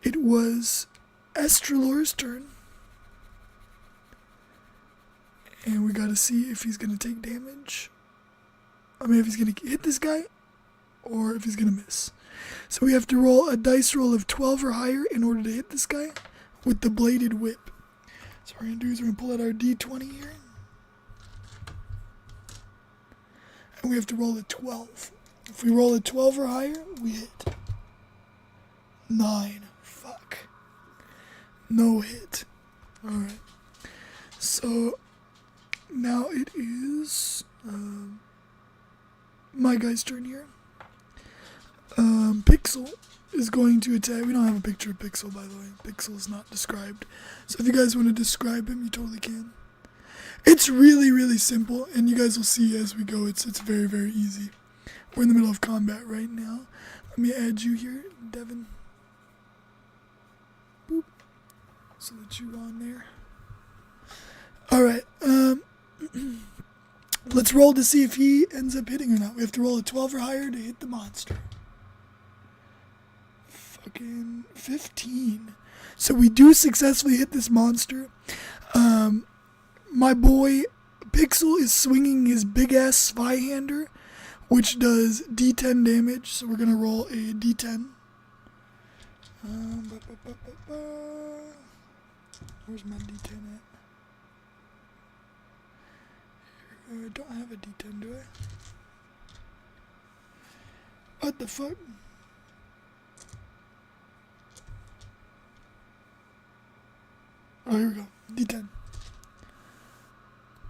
It was Estrelor's turn. And we gotta see if he's gonna take damage. I mean, if he's gonna hit this guy, or if he's gonna miss. So we have to roll a dice roll of 12 or higher in order to hit this guy with the bladed whip. So what we're gonna do is we're gonna pull out our D20 here. And we have to roll a 12. If we roll a 12 or higher, we hit. 9. Fuck. No hit. Alright. So now it is my guy's turn here. Pixel is going to attack. We don't have a picture of Pixel, by the way. Pixel is not described. So if you guys want to describe him, you totally can. It's really, really simple, and you guys will see as we go. It's very, very easy. We're in the middle of combat right now. Let me add you here, Devin. Boop. So that you're on there. Alright, let's roll to see if he ends up hitting or not. We have to roll a 12 or higher to hit the monster. Fucking 15. So we do successfully hit this monster. My boy Pixel is swinging his big ass Zweihander, which does D10 damage. So we're gonna roll a D10. Where's my D10 at? I don't have a D10, do I? What the fuck? Oh, here we go. D10.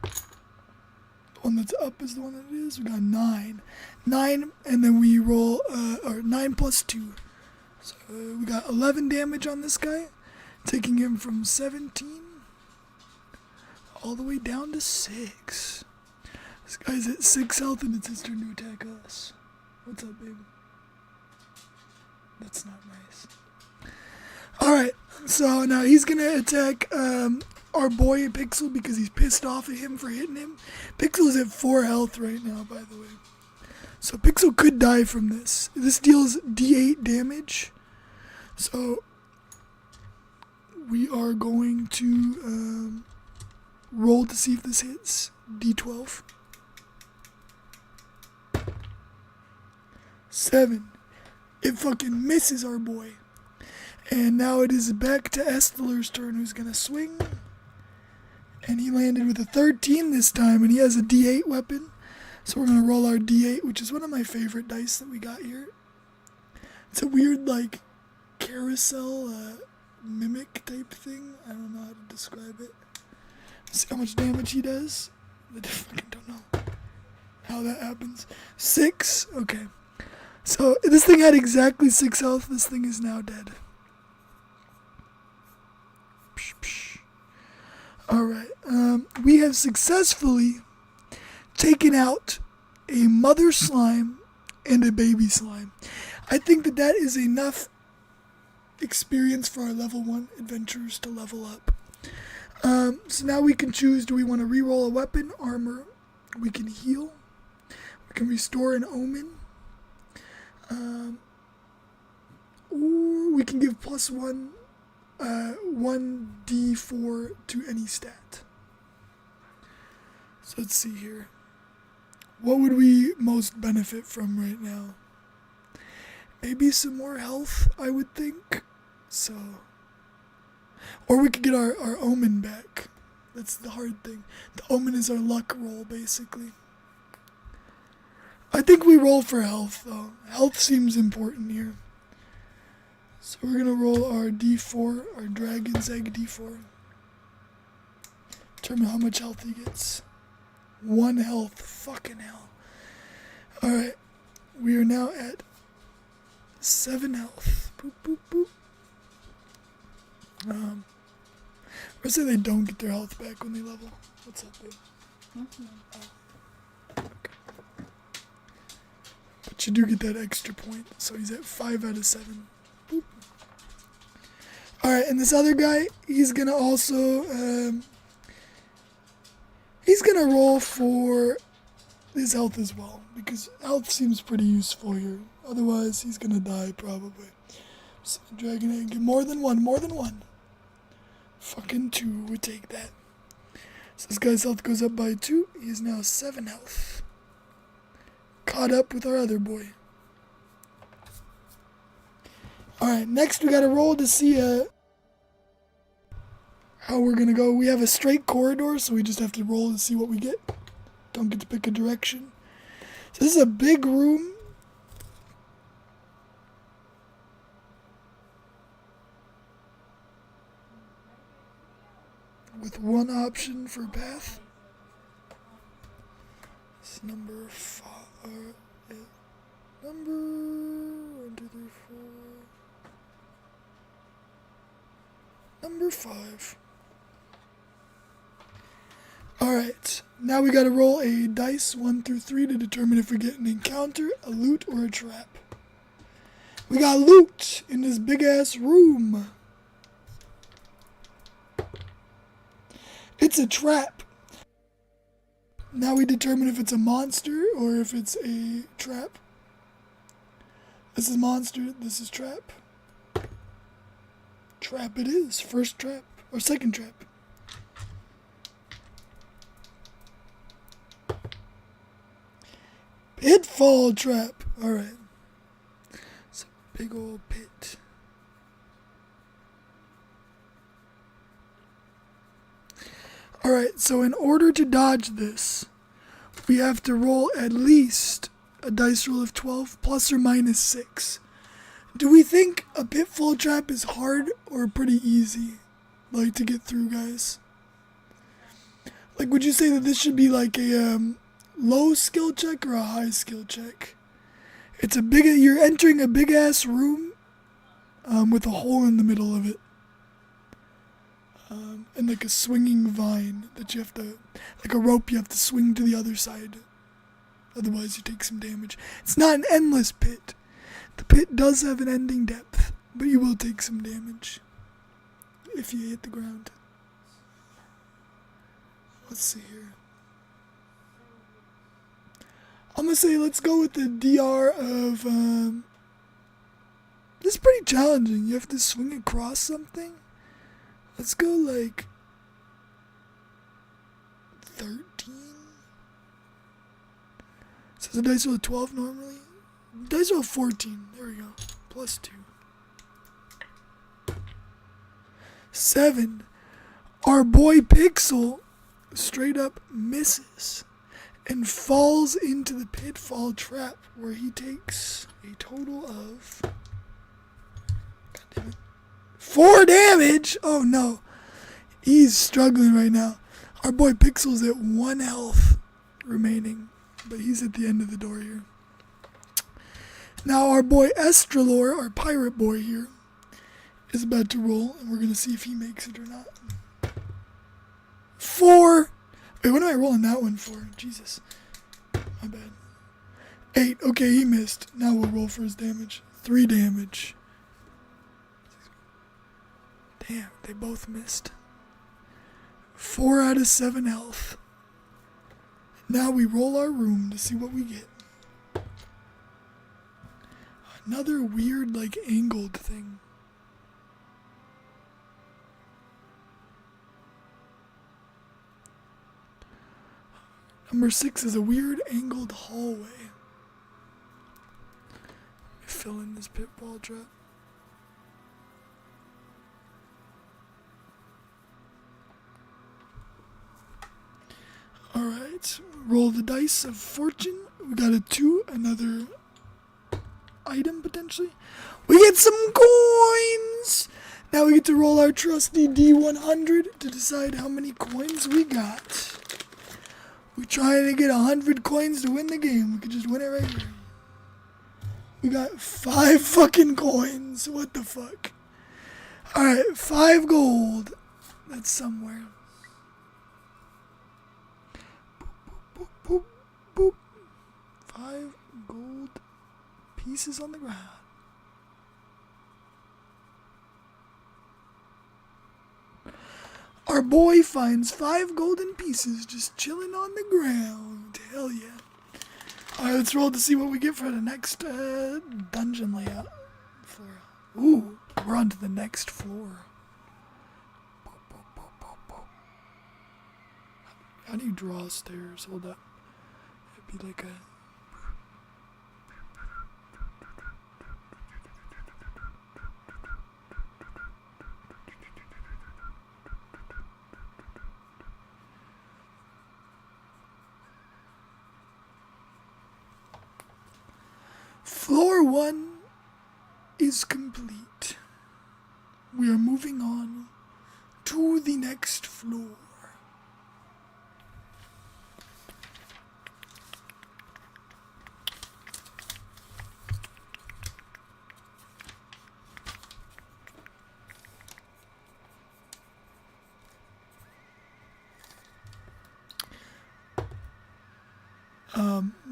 The one that's up is the one that it is. We got 9. 9, and then we roll, or 9 plus 2. So we got 11 damage on this guy, taking him from 17 all the way down to 6. This guy's at 6 health and it's his turn to attack us. What's up, babe? That's not nice. Alright, so now he's gonna attack our boy Pixel because he's pissed off at him for hitting him. Pixel is at 4 health right now, by the way. So Pixel could die from this. This deals D8 damage. So we are going to roll to see if this hits. D12. 7. It fucking misses our boy. And now it is back to Estelar's turn, who's gonna swing. And he landed with a 13 this time, and he has a D8 weapon. So we're gonna roll our D8, which is one of my favorite dice that we got here. It's a weird, like, carousel mimic type thing. I don't know how to describe it. See how much damage he does? I fucking don't know how that happens. 6? Okay. So this thing had exactly 6 health. This thing is now dead. Alright. We have successfully taken out a mother slime and a baby slime. I think that that is enough experience for our level 1 adventurers to level up. So now we can choose, do we want to reroll a weapon, armor, we can heal, we can restore an omen, or we can give +1, 1d4 to any stat. So let's see here. What would we most benefit from right now? Maybe some more health, I would think. So, or we could get our omen back. That's the hard thing. The omen is our luck roll, basically. I think we roll for health, though. Health seems important here. So we're going to roll our D4, our dragon's egg D4. Determine how much health he gets. 1 health. Fucking hell. Alright. We are now at 7 health. Boop, boop, boop. Or say they don't get their health back when they level. What's up, babe? Mm-hmm. Oh. Okay. But you do get that extra point. So he's at 5 out of 7. Boop. Alright, and this other guy, he's gonna also, he's gonna roll for his health as well, because health seems pretty useful here. Otherwise, he's gonna die probably. So dragon egg. More than one. More than one. Fucking 2 would take that. So this guy's health goes up by 2. He is now 7 health. Caught up with our other boy. Alright, next we gotta roll to see how we're gonna go. We have a straight corridor, so we just have to roll to see what we get. Don't get to pick a direction. So this is a big room. With one option for path. It's number 5. Number 1, 2, 3, 4. Number 5. Alright, now we gotta roll a dice 1 through 3 to determine if we get an encounter, a loot, or a trap. We got loot in this big ass room. It's a trap. Now we determine if it's a monster or if it's a trap. This is monster, this is trap. Trap it is. First trap. Or second trap. Pitfall trap. Alright. It's a big old pit. Alright, so in order to dodge this, we have to roll at least a dice roll of 12 plus or minus 6. Do we think a pitfall trap is hard or pretty easy, like, to get through, guys? Like, would you say that this should be like a low skill check or a high skill check? It's a big, you're entering a big ass room with a hole in the middle of it. And like a swinging vine that you have to, like a rope you have to swing to the other side. Otherwise you take some damage. It's not an endless pit. The pit does have an ending depth, but you will take some damage if you hit the ground. Let's see here. I'm gonna say let's go with the DR of, this is pretty challenging. You have to swing across something. Let's go like 13. So the dice roll 12 normally. Dice roll 14. There we go. Plus 2. 7. Our boy Pixel straight up misses and falls into the pitfall trap where he takes a total of, God damn it, 4 damage. Oh no. He's struggling right now. Our boy Pixel's at 1 health remaining, but he's at the end of the door here. Now our boy Estrelor, our pirate boy here, is about to roll, and we're going to see if he makes it or not. 4! Wait, what am I rolling that one for? Jesus. My bad. 8. Okay, he missed. Now we'll roll for his damage. 3 damage. Damn, they both missed. 4 out of 7 health. Now we roll our room to see what we get. Another weird, like, angled thing. Number 6 is a weird angled hallway. Fill in this pitfall trap. Alright, roll the dice of fortune. We got a 2, another item potentially. We get some coins! Now we get to roll our trusty D100 to decide how many coins we got. We're trying to get 100 coins to win the game. We could just win it right here. We got 5 fucking coins. What the fuck? Alright, 5 gold. That's somewhere. Boop, boop, boop, boop. 5 gold pieces on the ground. Our boy finds 5 golden pieces just chilling on the ground. Hell yeah. Alright, let's roll to see what we get for the next dungeon layout floor. Ooh, we're on to the next floor. How do you draw stairs? Hold up. It'd be like a... Floor 1 is complete. We are moving on to the next floor.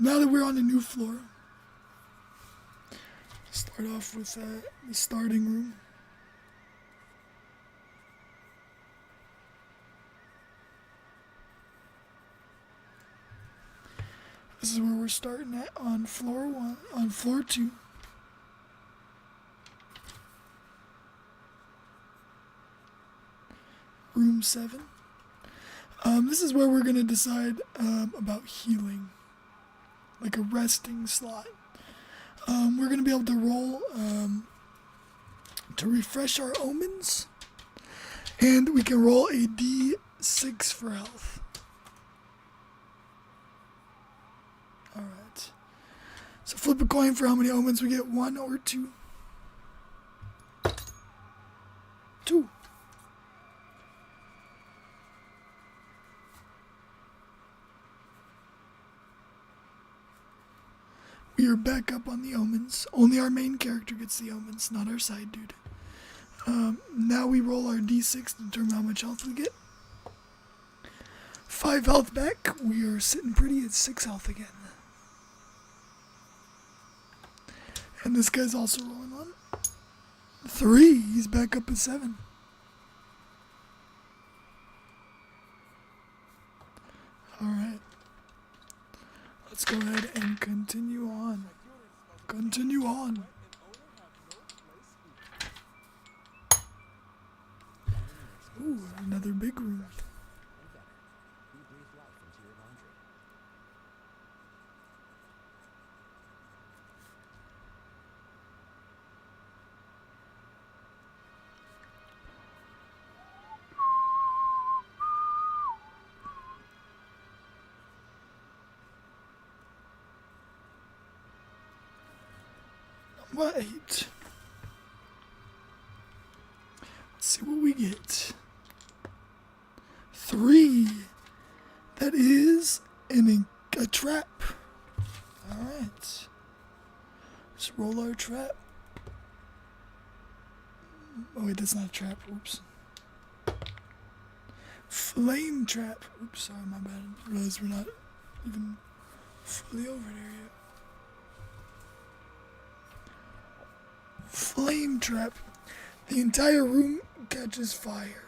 Now that we're on a new floor, start off with the starting room. This is where we're starting at on floor 1, on floor 2. Room 7. This is where we're going to decide about healing, like a resting slot. We're going to be able to roll to refresh our omens, and we can roll a d6 for health. Alright. So flip a coin for how many omens we get, 1 or 2. 2. We are back up on the omens. Only our main character gets the omens, not our side dude. Now we roll our d6 to determine how much health we get. 5 health back. We are sitting pretty at 6 health again. And this guy's also rolling on 3. He's back up at 7. Alright. Let's go ahead and continue on. Continue on. Ooh, another big room. Number 8. Let's see what we get. 3. That is a trap. Alright. Let's roll our trap. Oh wait, that's not a trap. Oops. Flame trap. Oops, sorry, my bad. I realized we're not even fully over there yet. Flame trap. The entire room catches fire.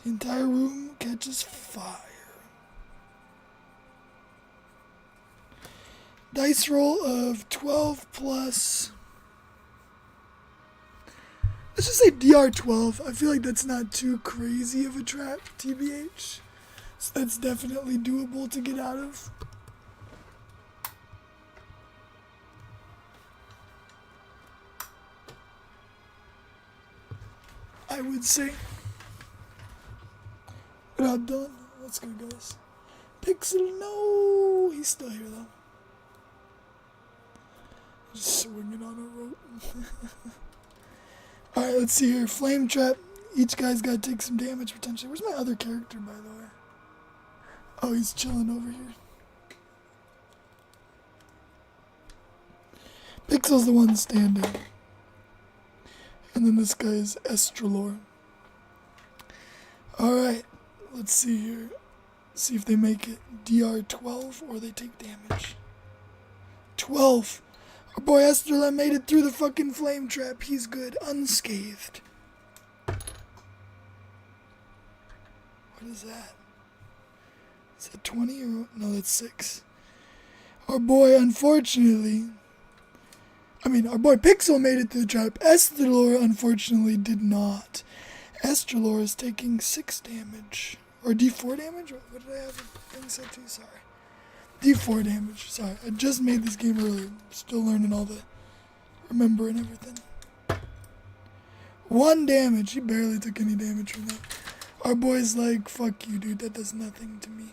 The entire room catches fire. Dice roll of 12 plus... Let's just say DR12. I feel like that's not too crazy of a trap, TBH. So that's definitely doable to get out of. I would say. We're not done. Let's go, guys. Pixel, no! He's still here, though. Just swinging on a rope. Alright, let's see here. Flame trap. Each guy's got to take some damage, potentially. Where's my other character, by the way? Oh, he's chilling over here. Pixel's the one standing. And then this guy is Estrelor. Alright, let's see here. See if they make it DR12 or they take damage. 12. Our boy Estrelor made it through the fucking flame trap. He's good. Unscathed. What is that? Is that 20 or... No, that's 6. Our boy, unfortunately, our boy Pixel made it through the trap. Estelor, unfortunately, did not. Estelor is taking 6 damage. Or D4 damage? What did I have thing set to? Sorry. D4 damage. Sorry. I just made this game earlier. Still learning all the remembering everything. 1 damage. He barely took any damage from that. Our boy's like, fuck you, dude. That does nothing to me.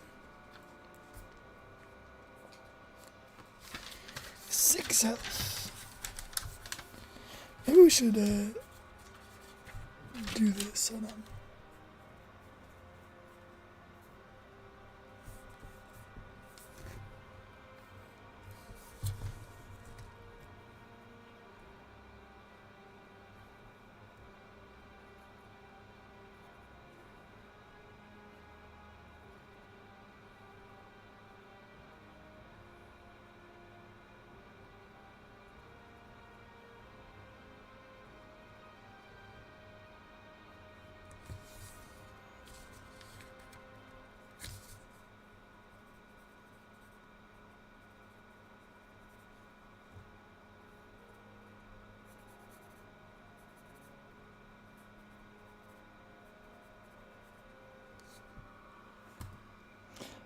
6 health. Maybe we should do this. Hold on.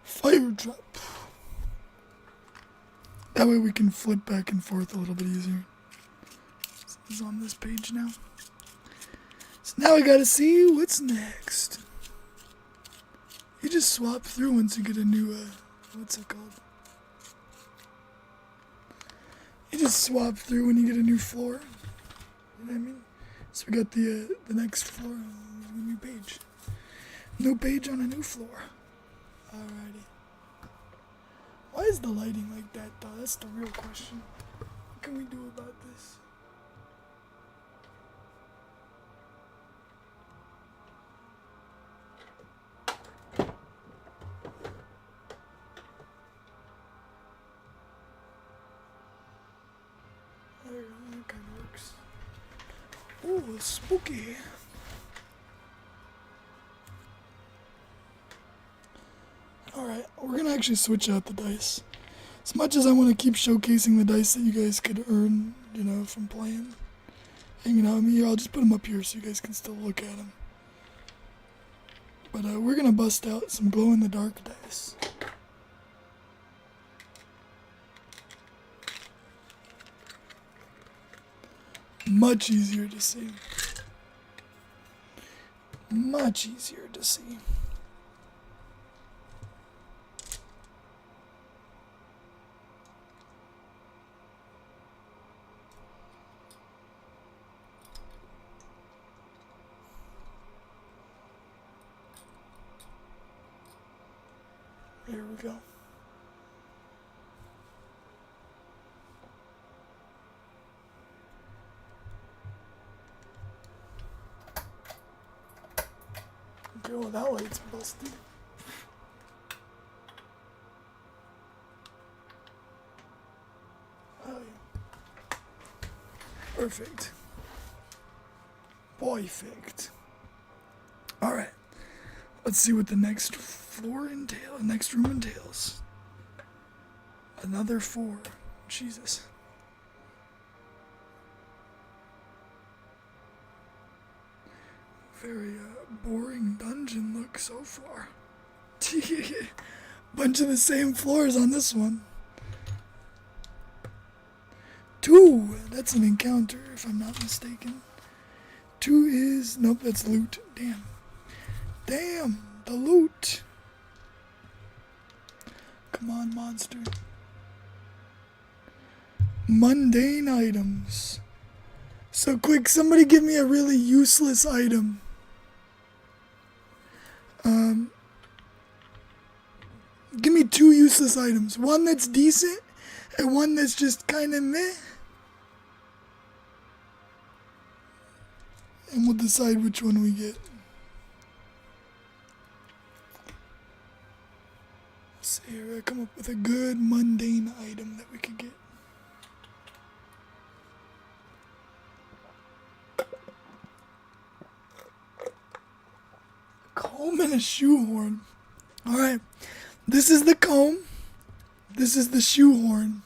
Fire trap. That way we can flip back and forth a little bit easier. This is on this page now. So now we gotta see what's next. You just swap through once you get a new, what's it called? You just swap through when you get a new floor. You know what I mean? So we got the next floor, a new page. New page on a new floor. Alrighty. Why is the lighting like that, though? That's the real question. What can we do about this? There, that kind of works. Ooh, spooky. Alright, we're gonna actually switch out the dice. As much as I want to keep showcasing the dice that you guys could earn, you know, from playing, hanging out with me here, I'll just put them up here so you guys can still look at them. But we're gonna bust out some glow-in-the-dark dice. Much easier to see. Much easier to see. Here we go. Okay, well that light's busted. Oh yeah. Perfect. Perfect. Alright. Let's see what the next next room entails. Another 4. Jesus. Very boring dungeon look so far. Bunch of the same floors on this one. 2. That's an encounter, if I'm not mistaken. 2 is... Nope, that's loot. Damn. Damn, the loot. Come on, monster. Mundane items. So quick, somebody give me a really useless item. Give me 2 useless items. One that's decent and one that's just kind of meh. And we'll decide which one we get. Let's see here, I come up with a good mundane item that we could get. Comb and a shoehorn. Alright, this is the comb. This is the shoehorn.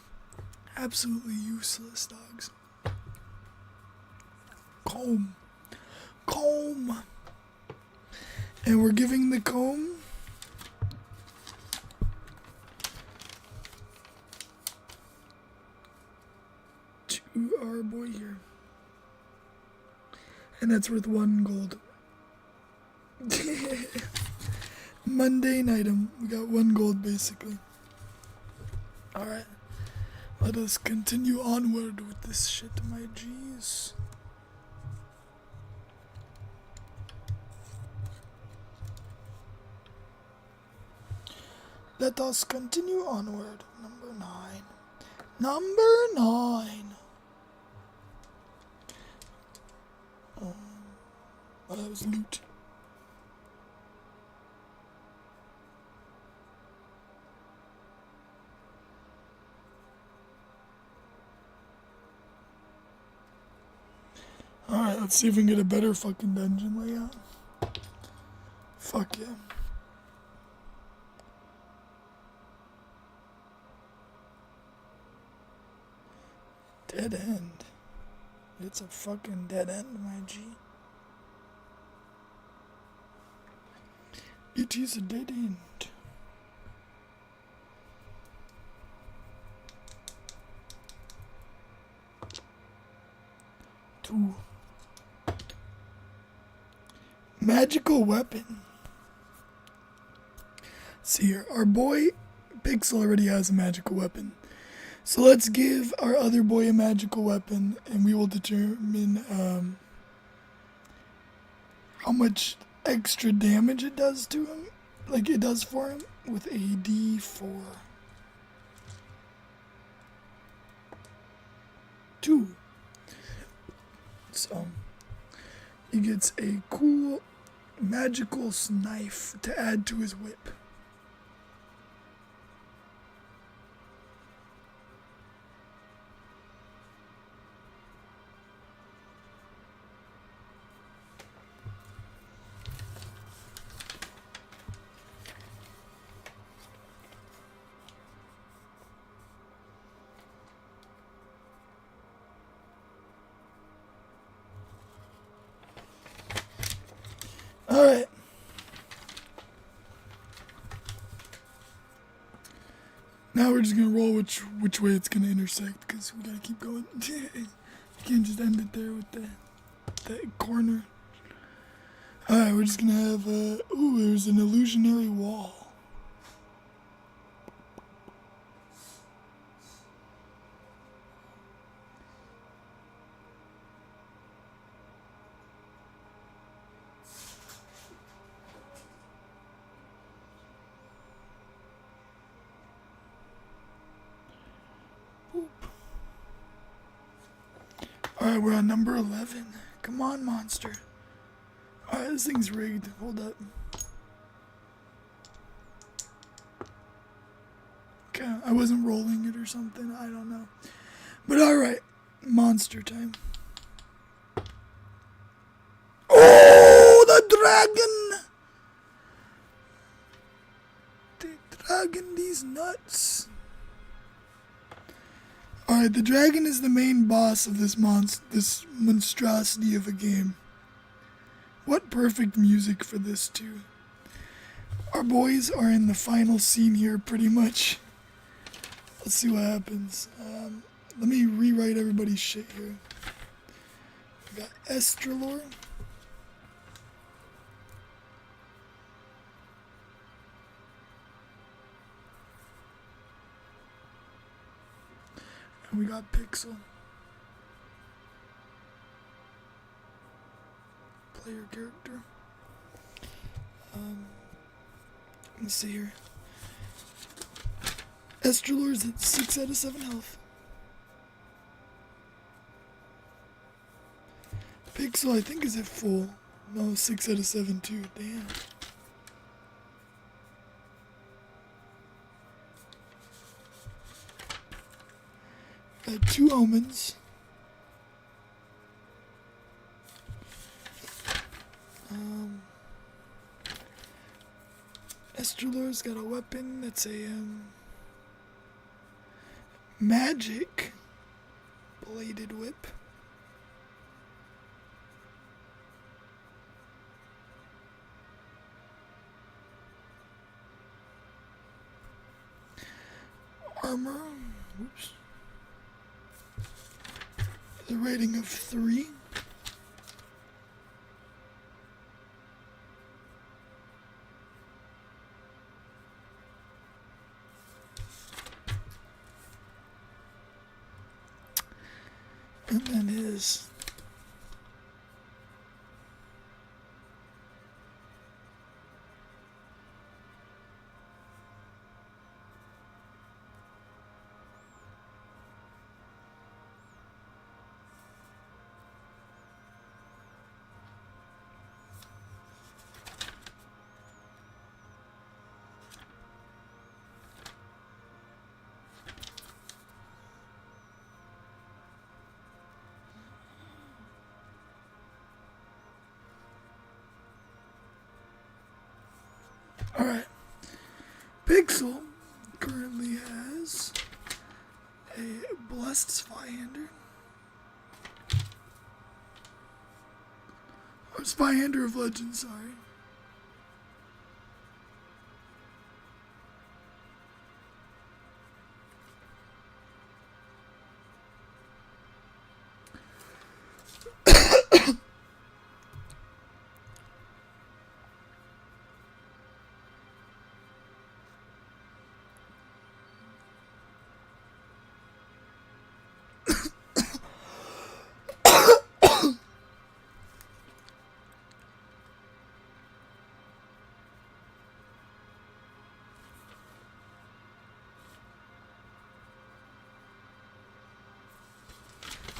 Absolutely useless, dogs. Comb. Comb. And we're giving the comb to our boy here. And that's worth 1 gold. Mundane item. We got 1 gold basically. Alright. Let us continue onward with this shit, my G's. Let us continue onward. Number 9. Number 9. Oh, that was loot. Alright, let's see if we can get a better fucking dungeon layout. Fuck yeah. Dead end. It's a fucking dead end, my G. It is a dead end. Two. Magical weapon. See here, our boy Pixel already has a magical weapon. So let's give our other boy a magical weapon and we will determine how much extra damage it does to him. Like it does for him with a D4. 2. So he gets a cool magical knife to add to his whip. Alright. Now we're just gonna roll which way it's gonna intersect because we gotta keep going. You can't just end it there with that corner. Alright, we're just gonna have ooh, there's an illusionary wall. Alright, we're on number 11. Come on, monster. Alright, this thing's rigged. Hold up. Okay, I wasn't rolling it or something. I don't know. But alright, monster time. Oh, the dragon! The dragon, these nuts. Alright, the dragon is the main boss of this monstrosity of a game. What perfect music for this too. Our boys are in the final scene here pretty much. Let's see what happens. Let me rewrite everybody's shit here. We got Estrelor. And we got Pixel. Player character. Let's see here. Estrelor's at 6 out of 7 health. Pixel, I think, is at full. No, 6 out of 7 too. Damn. Got 2 omens. Estrelor's got a weapon that's a Magic bladed whip. Armor. Oops. The rating of 3. And then his Alright. Pixel currently has a Blessed Spyhander. Or Spyhander of Legend, sorry.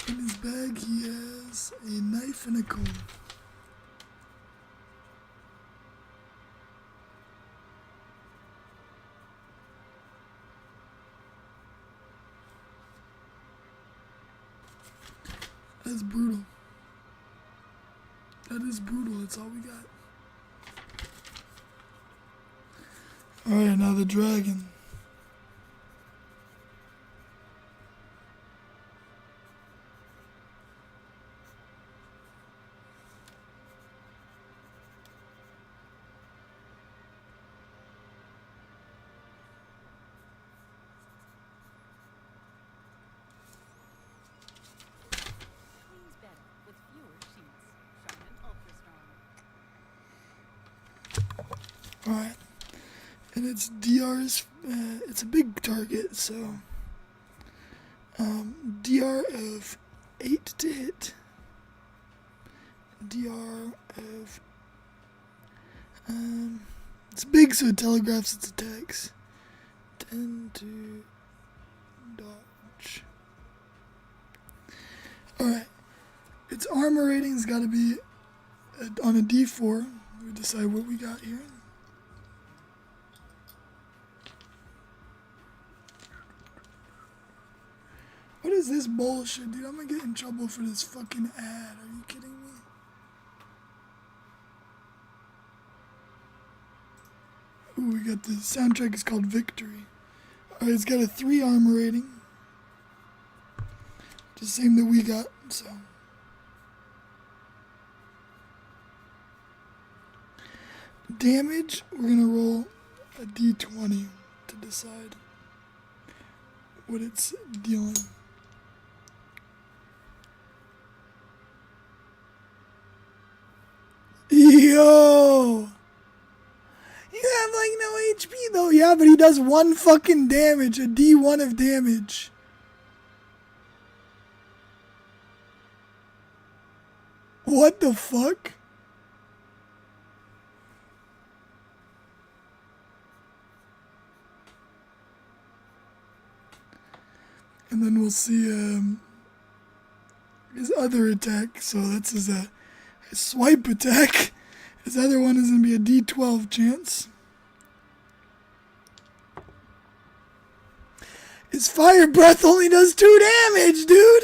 In his bag, he has a knife and a comb. That's brutal. That is brutal. That's all we got. Alright, now the dragon. Alright, and its DR's, it's a big target, so DR of 8 to hit, DR of, it's big so it telegraphs its attacks, 10 to dodge. Alright, its armor rating's gotta be on a D4, we decide what we got here. What is this bullshit, dude? I'm gonna get in trouble for this fucking ad. Are you kidding me? Ooh, we got the soundtrack is called Victory. Alright, it's got a 3 armor rating. Just the same that we got, so. Damage, we're gonna roll a D20 to decide what it's dealing. Yo! You have like no HP though. Yeah, but he does 1 fucking damage. A D1 of damage. What the fuck? And then we'll see his other attack. So that's his swipe attack. His other one is going to be a D12 chance. His fire breath only does 2 damage, dude.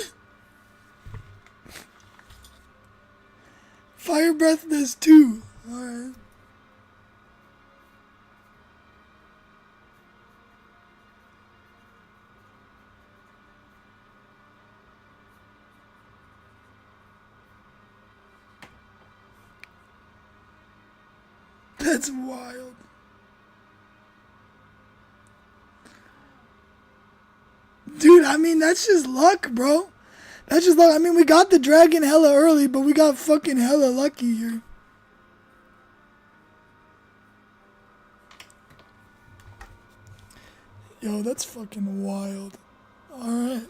Fire breath does 2. Alright. That's wild. Dude, I mean, that's just luck, bro. That's just luck. I mean, we got the dragon hella early, but we got fucking hella lucky here. Yo, that's fucking wild. Alright.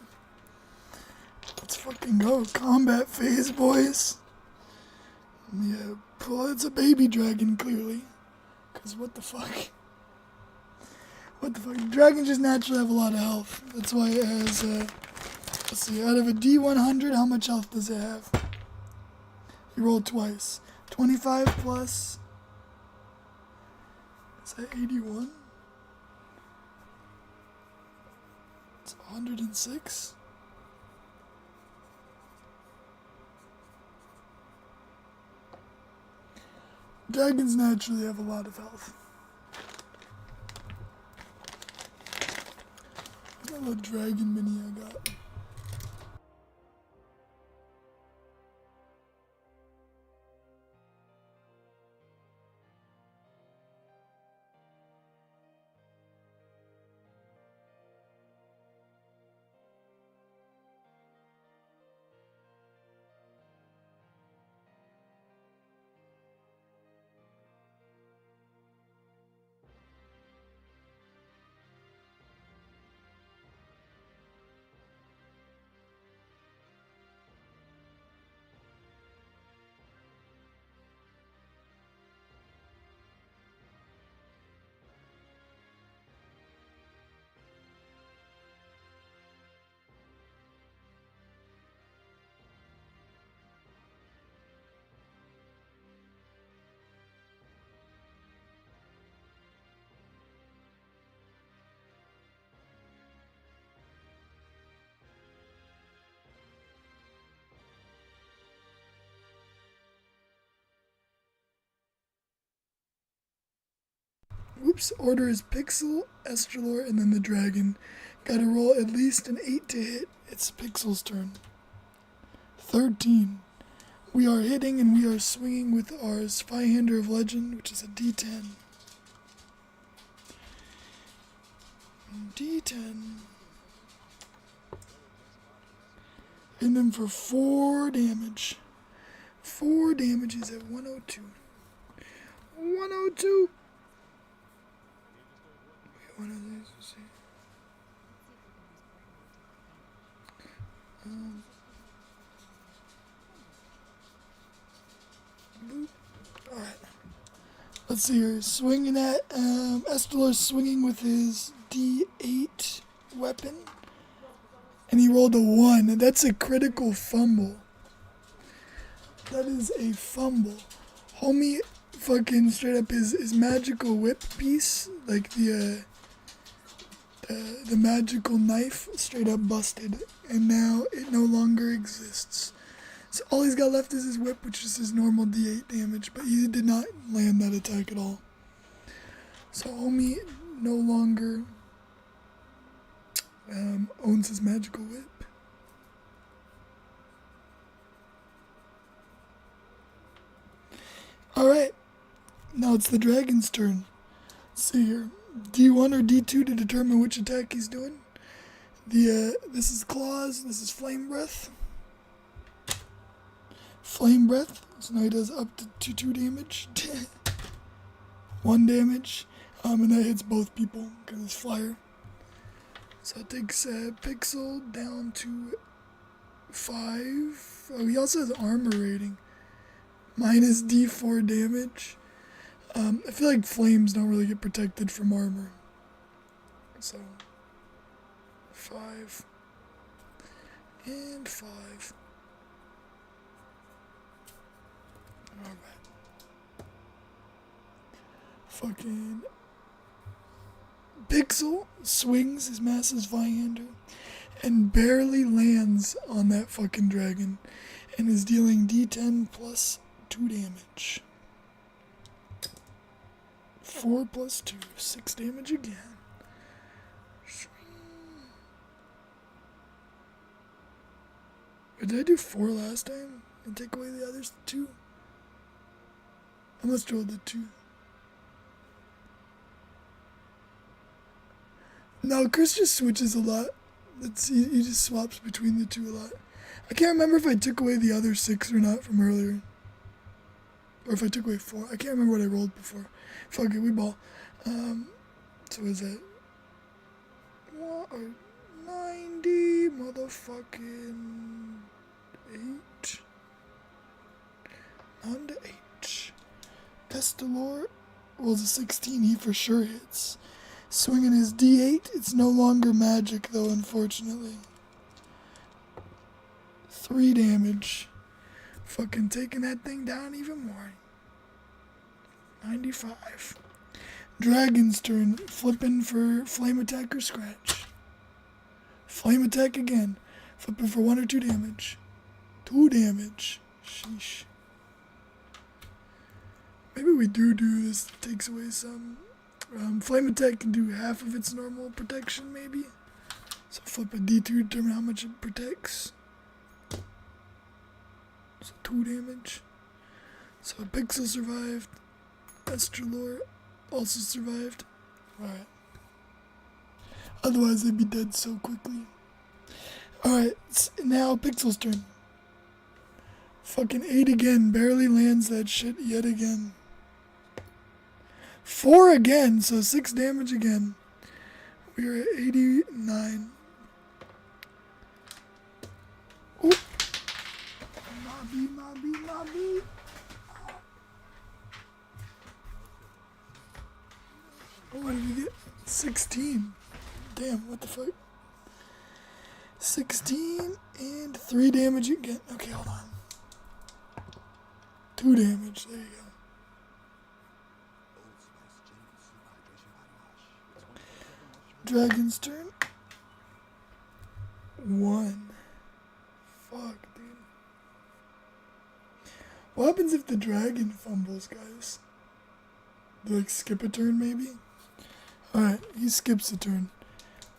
Let's fucking go. Combat phase, boys. Yeah, well, it's a baby dragon, clearly. Because what the fuck? What the fuck? Dragons just naturally have a lot of health. That's why it has, let's see, out of a D100, how much health does it have? You rolled twice. 25 plus... Is that 81? It's 106? Dragons naturally have a lot of health. What little dragon mini I got? Oops, order is Pixel, Estrelor, and then the dragon. Gotta roll at least an 8 to hit. It's Pixel's turn. 13. We are hitting and we are swinging with our Spyhander of Legend, which is a D10. D10. Hitting them for 4 damage. 4 damage is at 102. 102! One of these, let's see. Alright. Let's see here. Swinging at, Estelor's swinging with his D8 weapon. And he rolled a 1. That's a critical fumble. That is a fumble. Homie fucking straight up his magical whip piece, like the magical knife, straight up busted, and now it no longer exists. So all he's got left is his whip, which is his normal D8 damage, but he did not land that attack at all. So homie no longer owns his magical whip. Alright, now it's the dragon's turn. Let's see here. D1 or D2 to determine which attack he's doing. This is Claws, this is Flame Breath. Flame Breath, so now he does up to 2 damage. 1 damage, and that hits both people because it's fire. So it takes Pixel down to 5. Oh, he also has armor rating. Minus D4 damage. I feel like flames don't really get protected from armor. So, 5 and 5. Alright. Fucking Pixel swings his massive Spyhander and barely lands on that fucking dragon and is dealing D10 plus 2 damage. 4 plus 2, 6 damage again. Did I do 4 last time and take away the others 2? I must roll the 2. No, Chris just switches a lot. He just swaps between the two a lot. I can't remember if I took away the other 6 or not from earlier. Or if I took away 4. I can't remember what I rolled before. Fuck it, we ball. So is that 90 motherfucking 8? On to 8. Estelor rolls a 16. He for sure hits. Swinging his D8. It's no longer magic though, unfortunately. 3 damage. Fucking taking that thing down even more. 95. Dragon's turn. Flipping for flame attack or scratch. Flame attack again. Flipping for 1 or 2 damage. 2 damage. Sheesh. Maybe we do this. Takes away some. Flame attack can do half of its normal protection, maybe. So flip a D2 to determine how much it protects. So 2 damage. So Pixel survived. Estrelor also survived. Alright. Otherwise they'd be dead so quickly. Alright, now Pixel's turn. Fucking 8 again. Barely lands that shit yet again. 4 again, so 6 damage again. We are at 89. Oh! Mobby. Oh, what did we get? 16. Damn, what the fuck? 16 and 3 damage again. Okay, hold on. 2 damage, there you go. Dragon's turn. 1. Fuck, dude. What happens if the dragon fumbles, guys? Do like skip a turn, maybe? Alright, he skips a turn.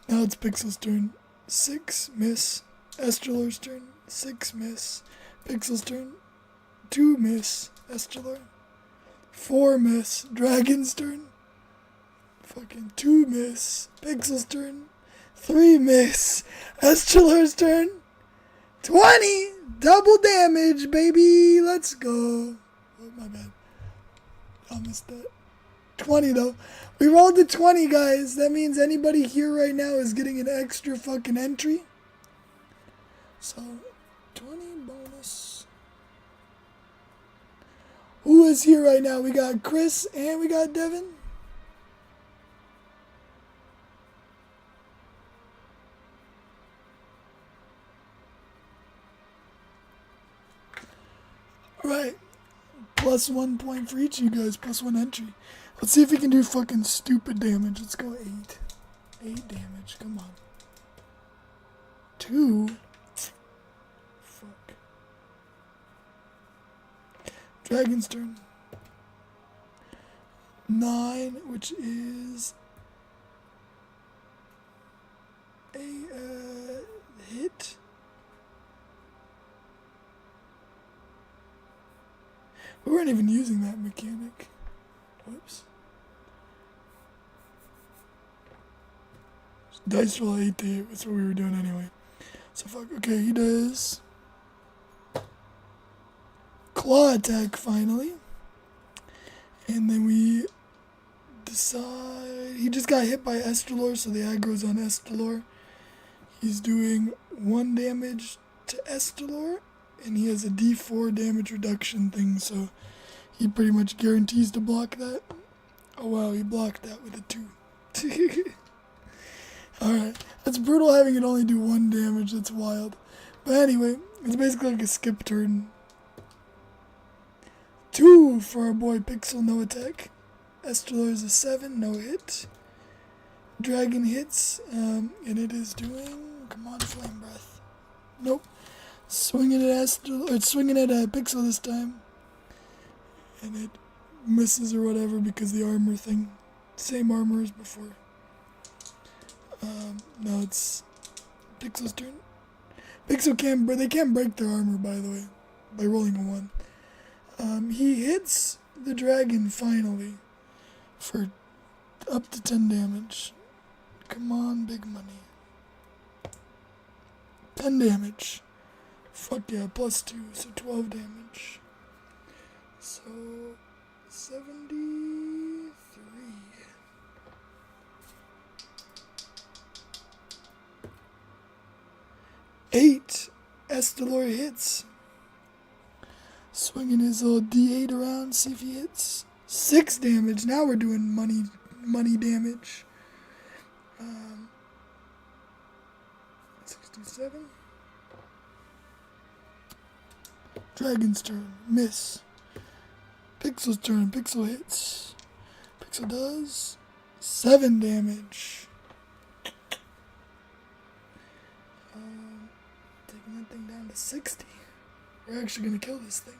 Now it's Pixel's turn. 6, miss. Estrelor's turn. 6, miss. Pixel's turn. 2, miss. Estrelor. 4, miss. Dragon's turn. Fucking 2, miss. Pixel's turn. 3, miss. Estrelor's turn. 20! Double damage, baby! Let's go. Oh, my bad. I missed that. 20, though. We rolled the 20, guys. That means anybody here right now is getting an extra fucking entry. So, 20 bonus. Who is here right now? We got Chris and we got Devin. Right. Plus 1 point for each of you guys. Plus 1 entry. Let's see if we can do fucking stupid damage. Let's go 8. 8 damage. Come on. 2. Fuck. Dragon's turn. 9, which is a hit. We weren't even using that mechanic. Whoops. Dice roll 8 to hit. That's what we were doing anyway. So fuck. Okay, he does claw attack finally. And then we decide... He just got hit by Estrelor, so the aggro's on Estrelor. He's doing 1 damage to Estrelor. And he has a D4 damage reduction thing, so he pretty much guarantees to block that. Oh wow, he blocked that with a 2. Alright, that's brutal having it only do 1 damage, that's wild. But anyway, it's basically like a skip turn. 2 for our boy Pixel, no attack. Estrelor is a 7, no hit. Dragon hits, and it is doing... Come on, Flame Breath. Nope. Swinging at Pixel this time, and it misses or whatever because the armor thing, same armor as before. Now it's Pixel's turn. Pixel they can't break their armor, by the way, by rolling a 1. He hits the dragon finally for up to 10 damage. Come on, big money. 10 damage. Fuck yeah, +2, so 12 damage. So, 73. 8. Estelor hits. Swinging his little D8 around, see if he hits. 6 damage. Now we're doing money damage. 67. Dragon's turn. Miss. Pixel's turn. Pixel hits. Pixel does 7 damage. Taking that thing down to 60. We're actually going to kill this thing.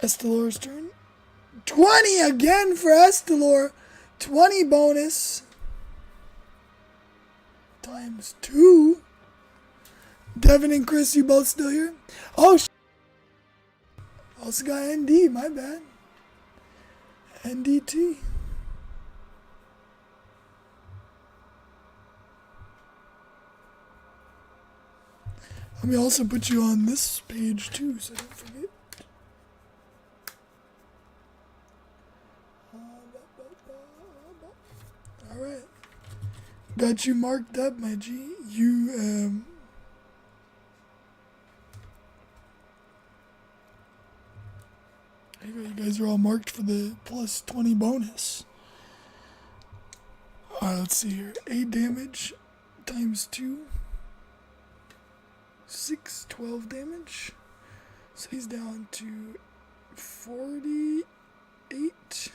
Estelor's turn. 20 again for Estelor. 20 bonus. Times 2. Devin and Chris, you both still here? Oh, also got ND, my bad. NDT. Let me also put you on this page too, so don't forget. Alright. Got you marked up, my G. You guys are all marked for the plus 20 bonus. Alright, let's see here. 8 damage times 2. 6, 12 damage. So he's down to 48.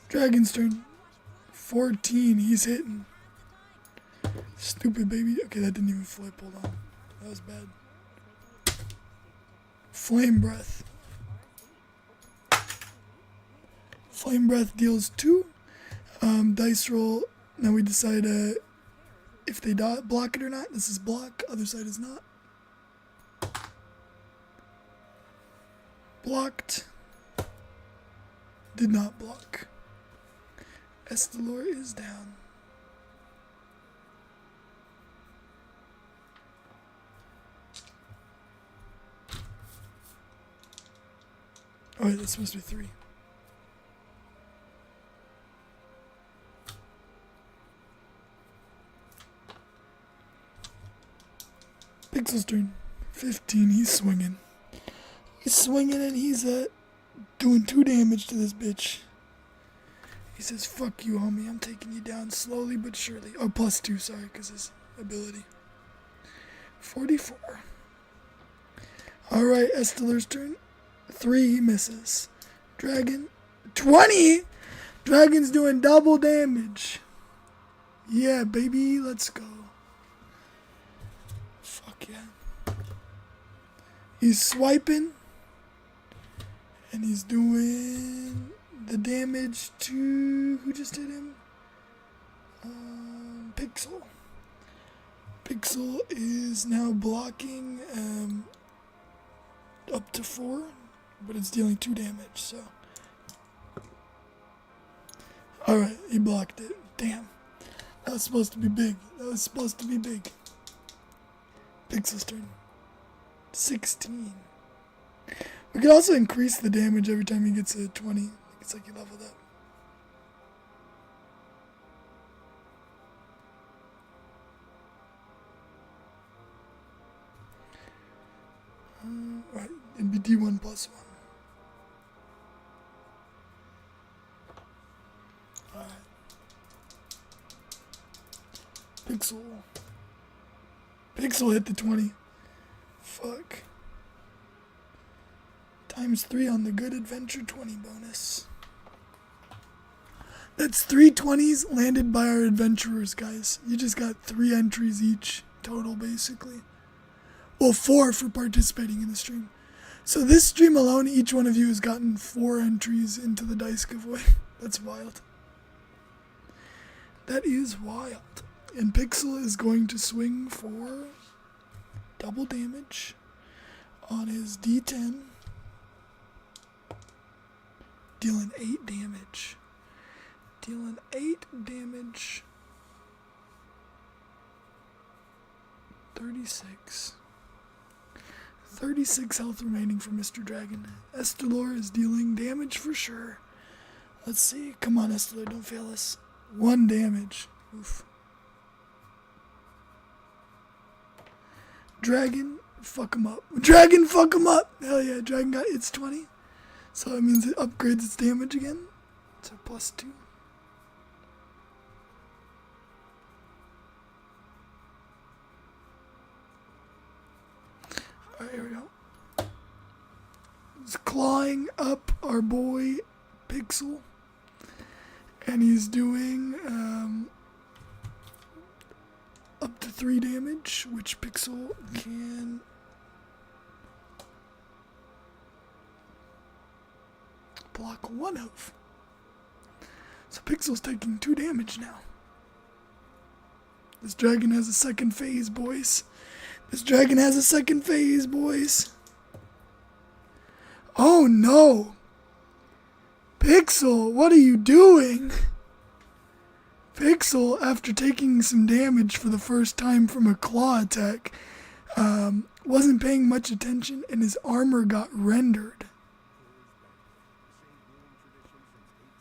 Dragon's turn. 14, he's hitting. Stupid baby. Okay, that didn't even flip. Hold on. That was bad. Flame Breath. Flame Breath deals 2. Dice roll. Now we decide if they block it or not. This is block. Other side is not. Blocked. Did not block. Estelor is down. Oh wait, that's supposed to be 3. Pixel's turn. 15, he's swinging. He's swinging and he's doing 2 damage to this bitch. He says, fuck you, homie. I'm taking you down slowly but surely. Oh, +2, sorry, because his ability. 44. Alright, Estelor's turn. 3, he misses. Dragon. 20! Dragon's doing double damage. Yeah, baby, let's go. Fuck yeah. He's swiping. And he's doing the damage to... Who just hit him? Pixel. Pixel is now blocking up to 4. But it's dealing 2 damage, so... Alright, he blocked it. Damn. That was supposed to be big. Pixel's turn. 16. We could also increase the damage every time he gets a 20. It's like he leveled up. Alright, it'd be D1 +1. Alright. Pixel hit the 20. Fuck. Times 3 on the good adventure 20 bonus. That's 3 20s landed by our adventurers, guys. You just got 3 entries each total, basically. Well, 4 for participating in the stream. So this stream alone, each one of you has gotten 4 entries into the dice giveaway. That's wild. That is wild. And Pixel is going to swing for double damage on his D10. Dealing 8 damage. dealing 8 damage. 36. 36 health remaining for Mr. Dragon. Estelor is dealing damage for sure. Let's see. Come on, Estelor, don't fail us. 1 damage. Oof. Dragon, fuck him up. Dragon, fuck him up! Hell yeah, Dragon got its 20. So that means it upgrades its damage again. So +2. Alright, here we go. He's clawing up our boy Pixel. And he's doing up to 3 damage, which Pixel can block 1 of. So Pixel's taking 2 damage now. This dragon has a second phase, boys. This dragon has a second phase, boys. Oh no! Pixel, what are you doing? Pixel, after taking some damage for the first time from a claw attack, wasn't paying much attention and his armor got rendered.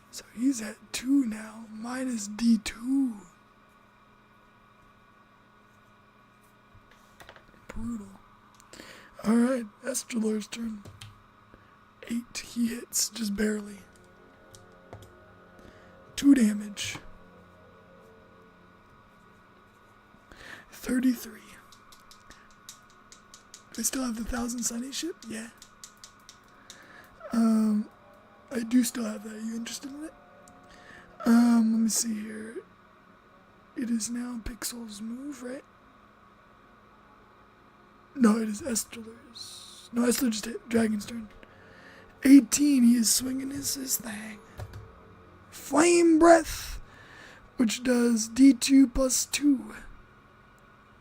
So he's at 2 now, minus D2. Brutal. Alright, Estrelor's turn. 8, he hits, just barely. 2 damage. 33. I still have the 1000 Sunny ship? Yeah. I do still have that. Are you interested in it? Let me see here. It is now Pixel's move, right? No, it is Estrelor's. No, Estrelor just hit. Dragon's turn. 18, he is swinging his thing. Flame Breath, which does D2 plus 2.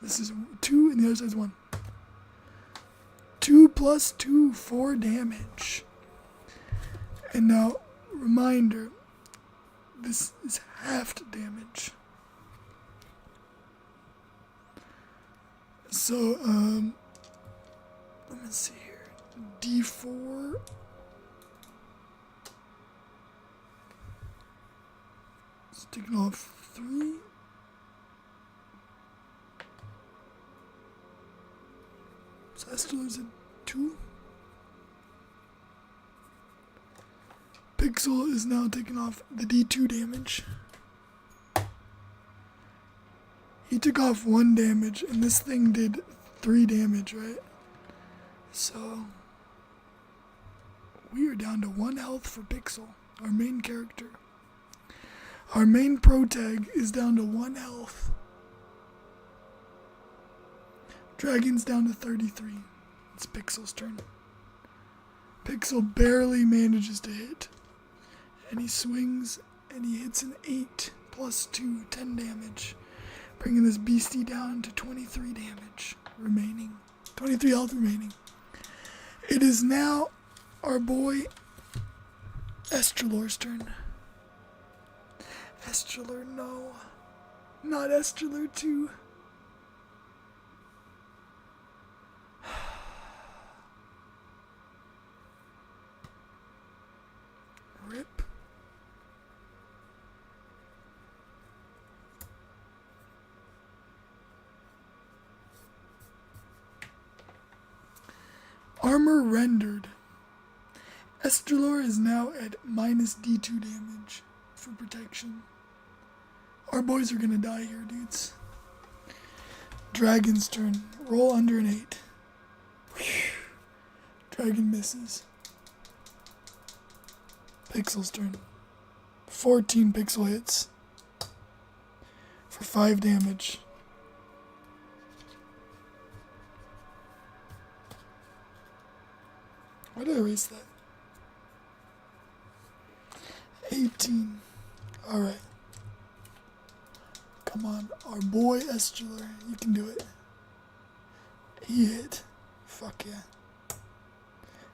This is 2 and the other side's 1. 2 plus 2, 4 damage. And now, reminder, this is halved damage. So, let me see here. D4. It's taking off 3. So Estelor's at 2. Pixel is now taking off the D2 damage. He took off 1 damage, and this thing did 3 damage, right? So, we are down to 1 health for Pixel, our main character. Our main protag is down to 1 health. Dragon's down to 33. It's Pixel's turn. Pixel barely manages to hit. And he swings, and he hits an 8 plus 2, 10 damage. Bringing this beastie down to 23 damage remaining. 23 health remaining. It is now our boy Estrelor's turn. Estrelor, no. Not Estrelor 2. Rip. Armor rendered. Estrelor is now at minus D2 damage for protection. Our boys are gonna die here, dudes. Dragon's turn. Roll under an 8. Whew. Dragon misses. Pixel's turn. 14 Pixel hits for 5 damage. Why did I erase that? 18. Alright. Come on, our boy Estrelor. You can do it. He hit. Fuck yeah.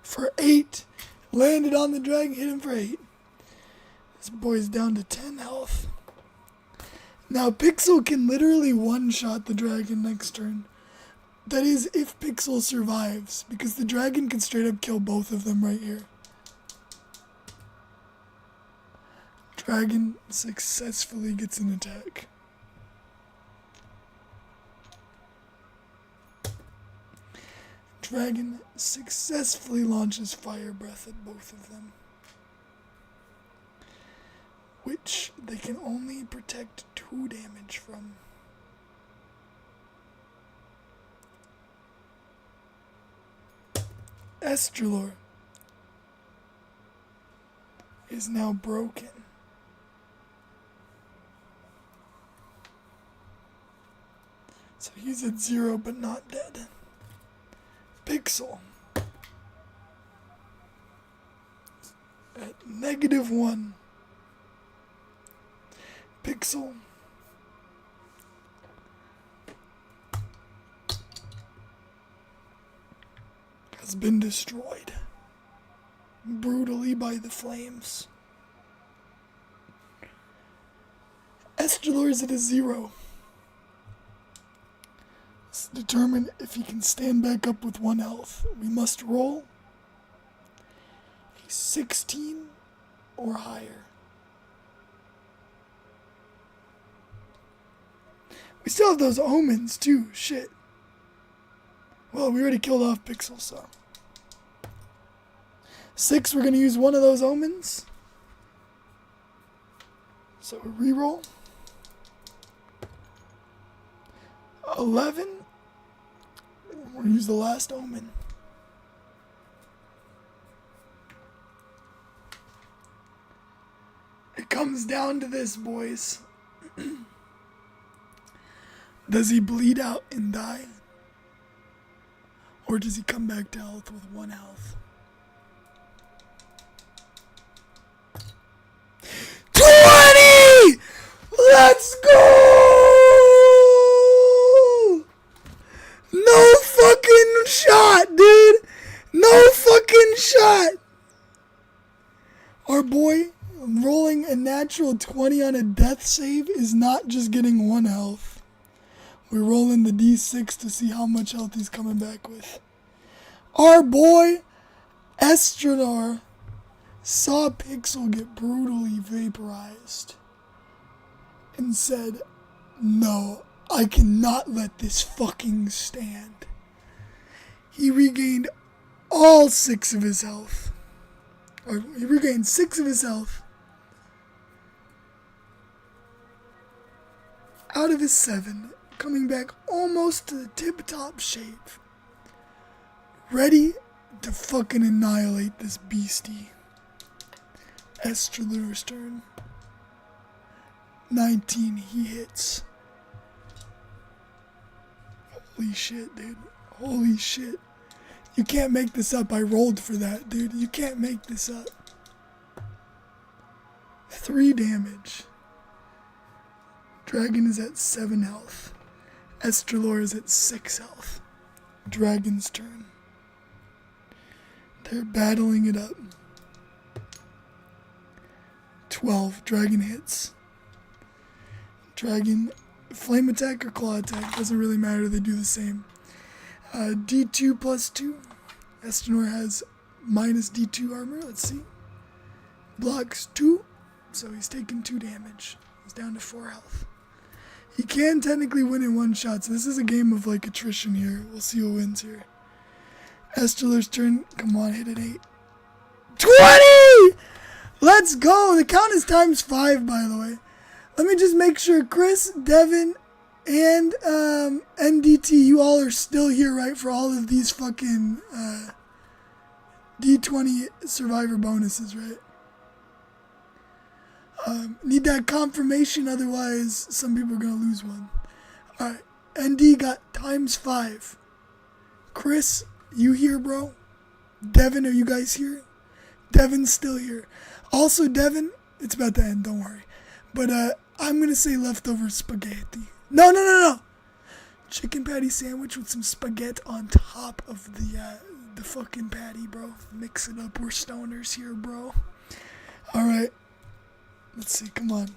For 8. Landed on the dragon, hit him for 8. This boy's down to 10 health. Now, Pixel can literally one-shot the dragon next turn. That is, if Pixel survives, because the dragon can straight up kill both of them right here. Dragon successfully gets an attack. Dragon successfully launches fire breath at both of them, which they can only protect 2 damage from. Estrelor is now broken. So he's at 0 but not dead. Pixel at -1. Pixel has been destroyed brutally by the flames. Estrelor is at a 0. Let's determine if he can stand back up with 1 health. We must roll a 16 or higher. We still have those omens too, shit. Well, we already killed off Pixel, so. 6, we're gonna use one of those omens. So reroll. 11. We're gonna use the last omen. It comes down to this, boys. Does he bleed out and die? Or does he come back to health with 1 health? 20! Let's go! No fucking shot, dude! No fucking shot! Our boy rolling a natural 20 on a death save is not just getting 1 health. We're rolling the D6 to see how much health he's coming back with. Our boy, Estrelor, saw Pixel get brutally vaporized and said, no, I cannot let this fucking stand. He regained all 6 of his health. Or he regained 6 of his health out of his 7. Coming back almost to the tip-top shape. Ready to fucking annihilate this beastie. Estrelor's turn. 19, he hits. Holy shit, dude. Holy shit. You can't make this up. I rolled for that, dude. You can't make this up. 3 damage. Dragon is at 7 health. Estrelor is at 6 health. Dragon's turn. They're battling it up. 12. Dragon hits. Dragon, flame attack or claw attack, doesn't really matter, they do the same. D2 plus 2. Estrelor has minus D2 armor, let's see. Blocks 2, so he's taking 2 damage. He's down to 4 health. He can technically win in 1 shot, so this is a game of like attrition here. We'll see who wins here. Estrelor's turn. Come on, hit an 8. 20! Let's go! The count is ×5, by the way. Let me just make sure Chris, Devin, and NDT, you all are still here, right? For all of these fucking D20 survivor bonuses, right? Need that confirmation, otherwise some people are going to lose one. Alright, ND got ×5. Chris, you here, bro? Devin, are you guys here? Devin's still here. Also, Devin, it's about to end, don't worry. But I'm going to say leftover spaghetti. No. Chicken patty sandwich with some spaghetti on top of the fucking patty, bro. Mix it up. We're stoners here, bro. Alright. Let's see, come on.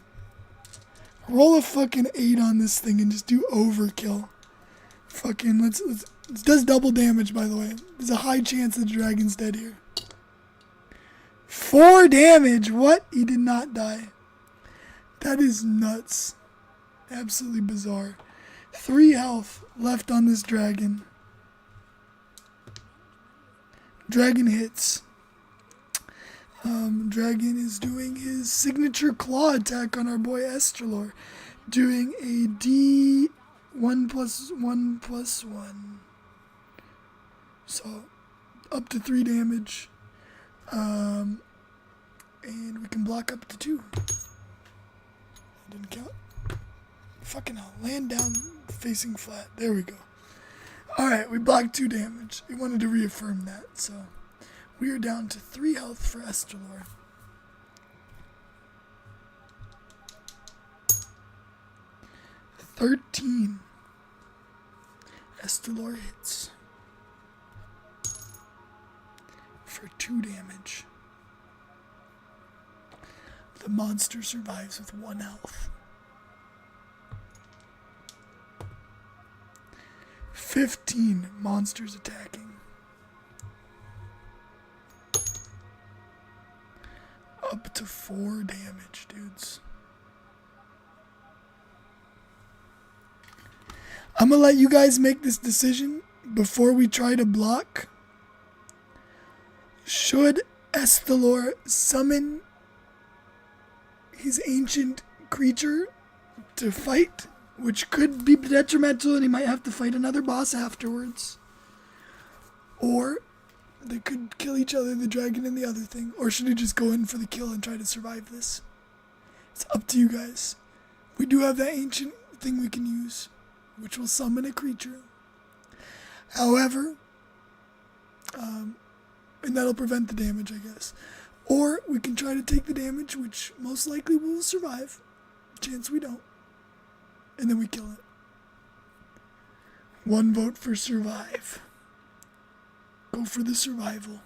Roll a fucking 8 on this thing and just do overkill. Fucking, let's it does double damage, by the way. There's a high chance that the dragon's dead here. 4 damage! What? He did not die. That is nuts. Absolutely bizarre. 3 health left on this dragon. Dragon hits. Dragon is doing his signature claw attack on our boy Estelor. Doing a D1+1+1. So, up to 3 damage. And we can block up to 2. Didn't count. Fucking hell. Land down facing flat. There we go. Alright, we blocked 2 damage. We wanted to reaffirm that, so we are down to 3 health for Estelor. $13. Estelor hits for 2 damage. The monster survives with 1 health. 15 monsters attacking. Up to 4 damage, dudes. I'm gonna let you guys make this decision before we try to block. Should Estelor summon his ancient creature to fight, which could be detrimental and he might have to fight another boss afterwards? Or they could kill each other, the dragon and the other thing. Or should he just go in for the kill and try to survive this? It's up to you guys. We do have that ancient thing we can use, which will summon a creature. However, and that'll prevent the damage, I guess. Or we can try to take the damage, which most likely will survive. Chance we don't. And then we kill it. 1 vote for survive. Go for the survival.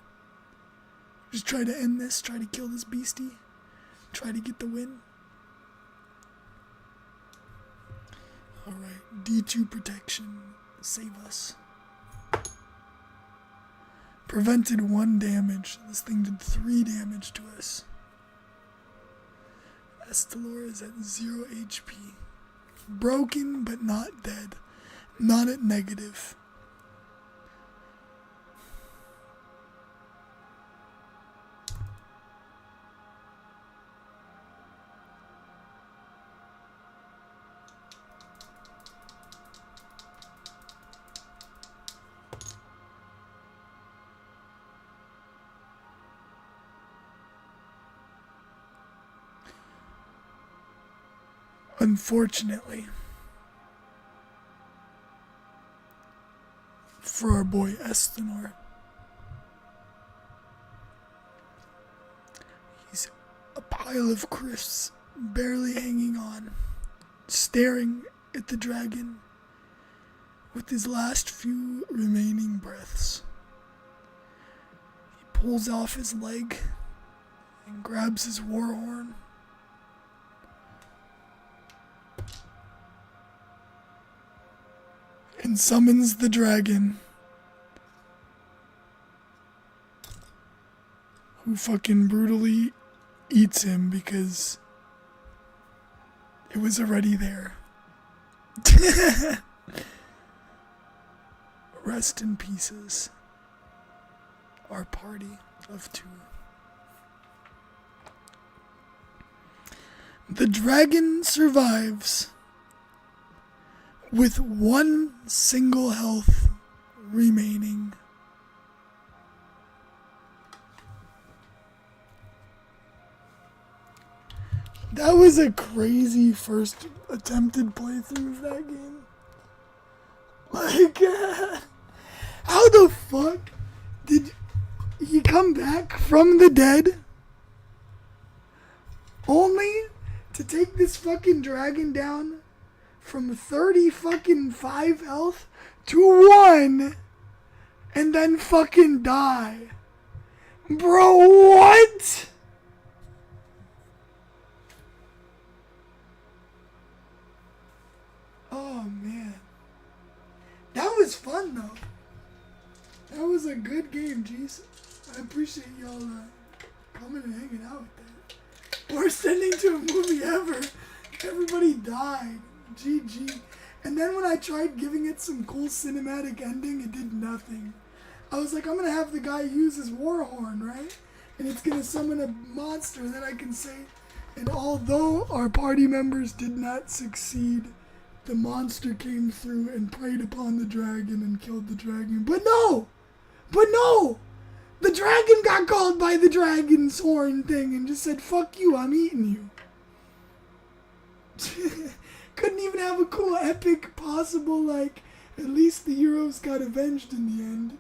Just try to end this. Try to kill this beastie. Try to get the win. Alright. D2 protection. Save us. Prevented 1 damage. This thing did 3 damage to us. Estelor is at 0 HP. Broken, but not dead. Not at negative. Unfortunately, for our boy Estelor, he's a pile of crisps, barely hanging on, staring at the dragon with his last few remaining breaths. He pulls off his leg and grabs his war horn. And summons the dragon, who fucking brutally eats him because it was already there. Rest in pieces, our party of 2. The dragon survives with 1 single health remaining. That was a crazy first attempted playthrough of that game. Like, how the fuck did he come back from the dead only to take this fucking dragon down from 30 fucking 5 health to 1 and then fucking die? Bro, what? Oh man. That was fun though. That was a good game, jeez. I appreciate y'all coming and hanging out with that. Worst ending to a movie ever. Everybody died. GG. And then when I tried giving it some cool cinematic ending, it did nothing. I was like, I'm gonna have the guy use his war horn, right? And it's gonna summon a monster that I can say. And although our party members did not succeed, the monster came through and preyed upon the dragon and killed the dragon. But no! The dragon got called by the dragon's horn thing and just said, fuck you, I'm eating you. Couldn't even have a cool, epic, possible, like, at least the heroes got avenged in the end.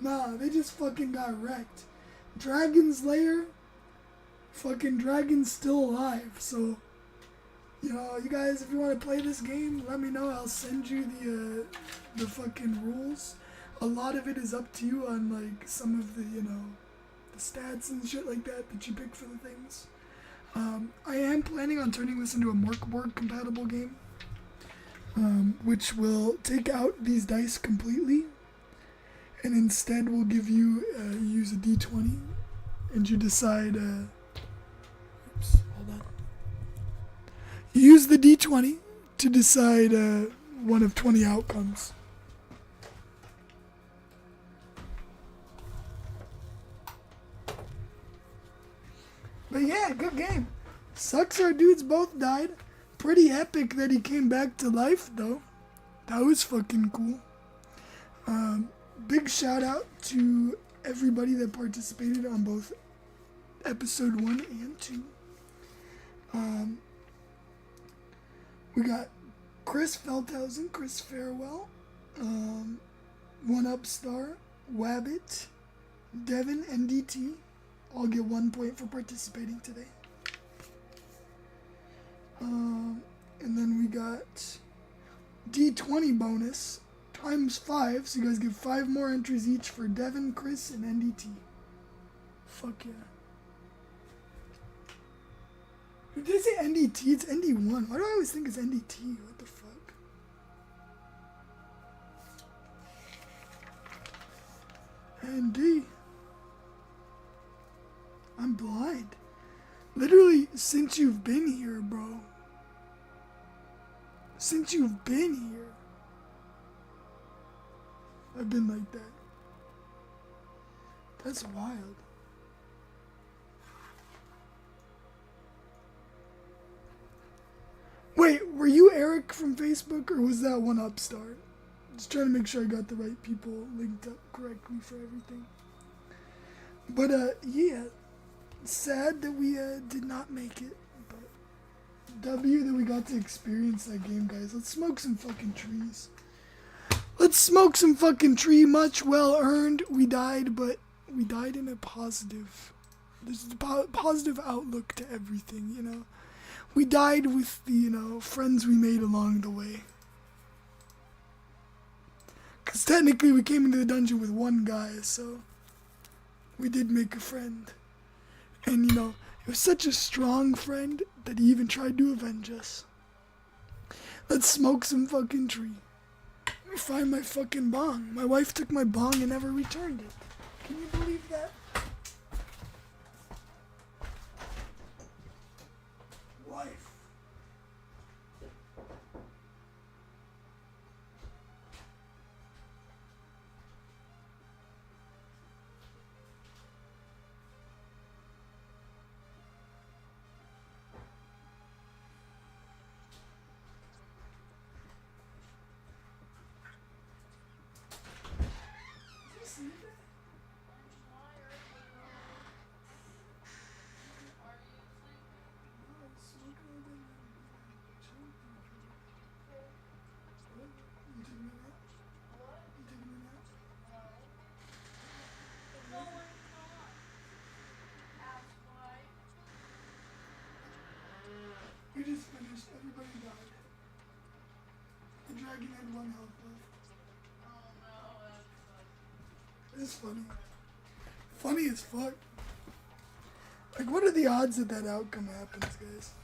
Nah, they just fucking got wrecked. Dragon's lair, fucking dragon's still alive, so, you know, you guys, if you want to play this game, let me know. I'll send you the fucking rules. A lot of it is up to you on, like, some of the, you know, the stats and shit like that you pick for the things. I am planning on turning this into a Morkborg compatible game, which will take out these dice completely, and instead will give you, use a d20, and you decide, oops, hold on. You use the d20 to decide, one of 20 outcomes. But yeah, good game. Sucks our dudes both died. Pretty epic that he came back to life, though. That was fucking cool. Big shout out to everybody that participated on both episode 1 and 2. We got Chris Feldhausen, Chris Farewell, One Up Star, Wabbit, Devin, NDT. All get 1 point for participating today. And then we got D20 bonus times 5, so you guys get 5 more entries each for Devin, Chris, and NDT. Fuck yeah. Did they say NDT? It's ND1. Why do I always think it's NDT? What the fuck? ND. I'm blind. Literally, since you've been here, bro. Since you've been here. I've been like that. That's wild. Wait, were you Eric from Facebook, or was that One Upstart? Just trying to make sure I got the right people linked up correctly for everything. But, yeah. Sad that we did not make it, but W that we got to experience that game, guys. Let's smoke some fucking trees. Let's smoke some fucking tree. Much well earned. We died, but we died in a positive. There's a positive outlook to everything, you know. We died with the, you know, friends we made along the way. Because technically we came into the dungeon with one guy, so we did make a friend. And, you know, it was such a strong friend that he even tried to avenge us. Let's smoke some fucking tree. Let me find my fucking bong. My wife took my bong and never returned it. Can you believe that? Wife. We just finished. Everybody died. The dragon had 1 health left. It's funny. Funny as fuck. Like, what are the odds that that outcome happens, guys?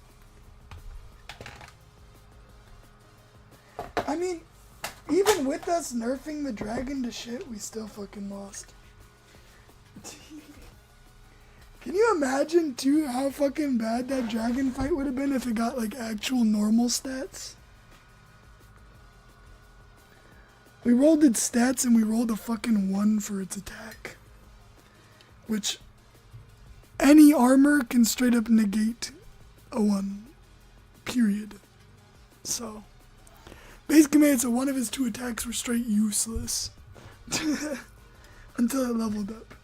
I mean, even with us nerfing the dragon to shit, we still fucking lost. Can you imagine, too, how fucking bad that dragon fight would have been if it got, like, actual normal stats? We rolled its stats and we rolled a fucking 1 for its attack. Which, any armor can straight up negate a 1. Period. So, basically it's a 1 of his 2 attacks were straight useless. Until it leveled up.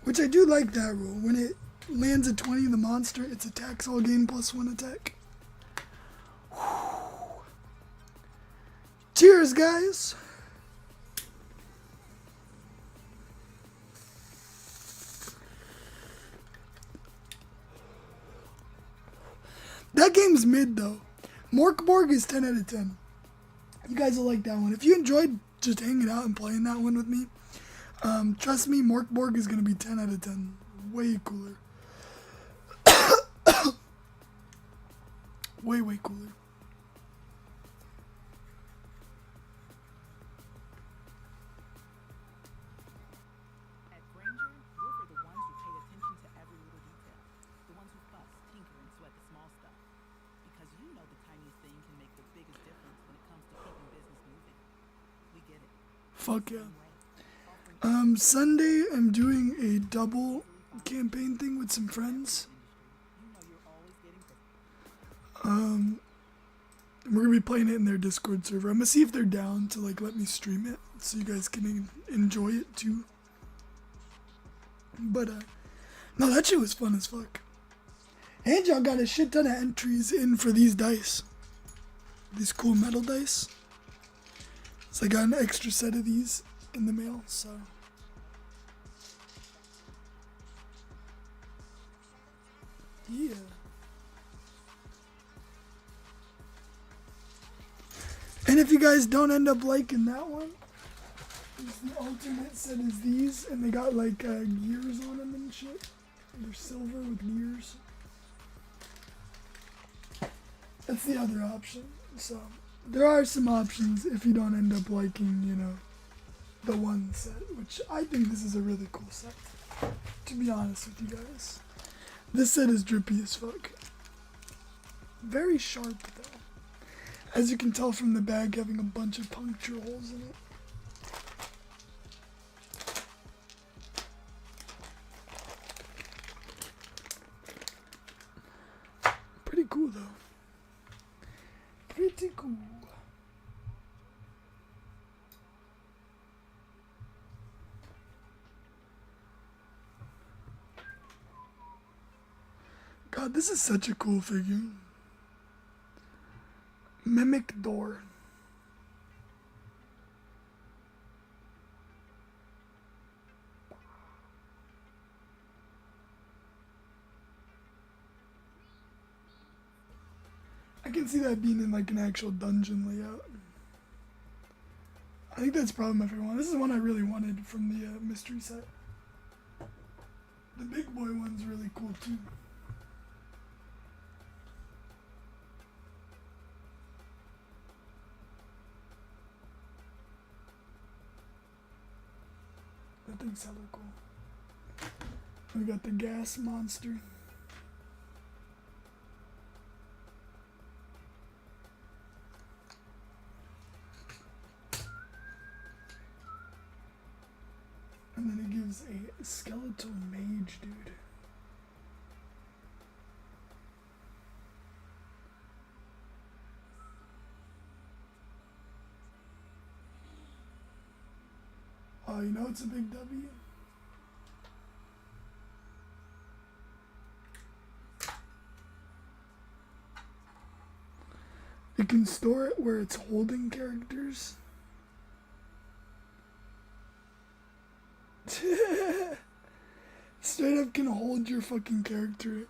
Which I do like that rule. When it lands at 20 the monster, its attacks all gain +1 attack. Whew. Cheers, guys! That game's mid, though. Morkborg is 10 out of 10. You guys will like that one. If you enjoyed just hanging out and playing that one with me, trust me, Morkborg is going to be 10 out of 10. Way cooler. Way cooler. At Granger, we're for the ones who pay attention to every little detail. The ones who fuss, tinker, and sweat the small stuff. Because you know the tiniest thing can make the biggest difference when it comes to keeping business moving. We get it. Fuck yeah. Sunday, I'm doing a double campaign thing with some friends. We're gonna be playing it in their Discord server. I'm gonna see if they're down to like let me stream it so you guys can enjoy it too. But no, that shit was fun as fuck. And y'all got a shit ton of entries in for these dice. These cool metal dice. So I got an extra set of these in the mail, so. Yeah. And if you guys don't end up liking that one, it's the alternate set is these, and they got like gears on them and shit. They're silver with gears. That's the other option. So there are some options if you don't end up liking, you know, the one set, which I think this is a really cool set, to be honest with you guys. This set is drippy as fuck. Very sharp though. As you can tell from the bag having a bunch of puncture holes in it. Pretty cool though. Pretty cool. God, this is such a cool figure. Mimic door. I can see that being in like an actual dungeon layout. I think that's probably my favorite one. This is one I really wanted from the mystery set. The big boy one's really cool too. That thing's hella cool. We got the gas monster. And then it gives a skeletal mage, dude. Oh, you know it's a big W? You can store it where it's holding characters. Straight up can hold your fucking character.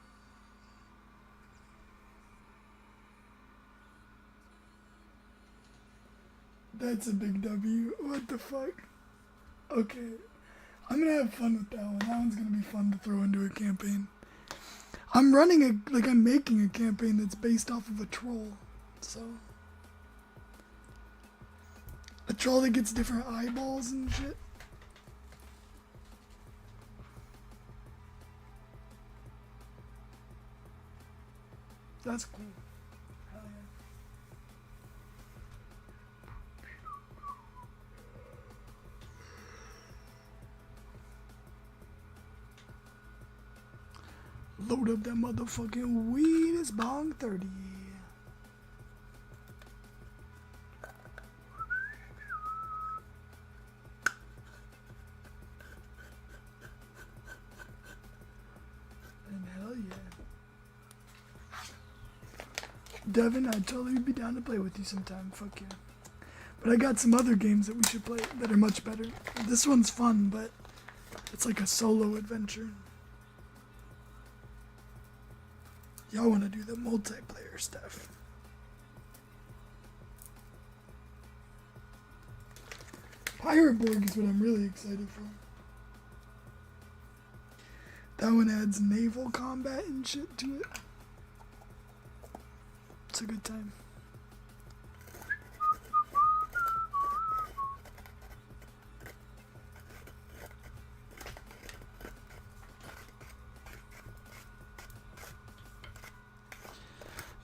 That's a big W. What the fuck? Okay. I'm gonna have fun with that one. That one's gonna be fun to throw into a campaign. I'm running I'm making a campaign that's based off of a troll. So. A troll that gets different eyeballs and shit. That's cool. Hell yeah. Load up that motherfucking weed. It's bong 30. And hell yeah. Devin, I'd totally be down to play with you sometime. Fuck yeah. But I got some other games that we should play that are much better. This one's fun, but it's like a solo adventure. Y'all want to do the multiplayer stuff. Pirate Borg is what I'm really excited for. That one adds naval combat and shit to it. It's a good time.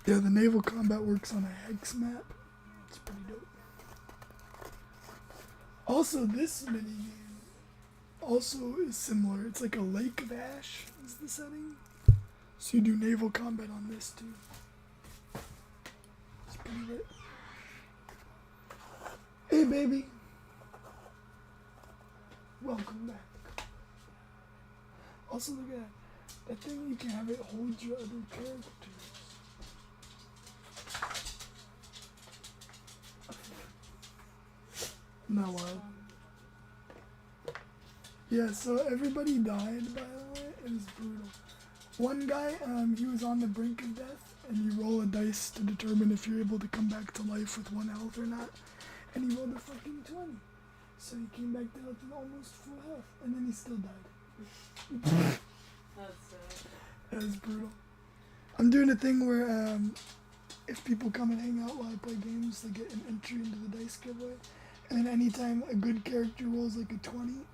Yeah, the naval combat works on a hex map. It's pretty dope. Also, this minigame also is similar. It's like a lake of ash is the setting. So you do naval combat on this too. It's pretty lit. Hey baby. Welcome back. Also look at that. That thing you can have it hold your other characters. Not wild. Yeah, so everybody died, by the way. It was brutal. One guy, he was on the brink of death, and you roll a dice to determine if you're able to come back to life with 1 health or not. And he rolled a fucking 20. So he came back to health with almost full health, and then he still died. That's sad. That was brutal. I'm doing a thing where if people come and hang out while I play games, they get an entry into the dice giveaway. And then anytime a good character rolls like a 20,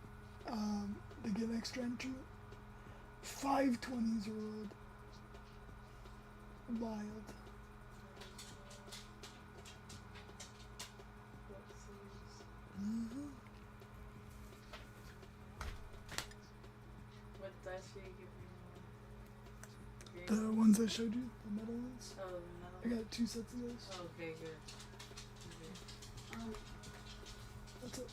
they get an extra entry. 5 20s are rolled. Wild. Mm-hmm. What dice do you give me? The ones I showed you, the metal ones. Oh, I no. got 2 sets of those. Oh, okay, good. Okay. That's it.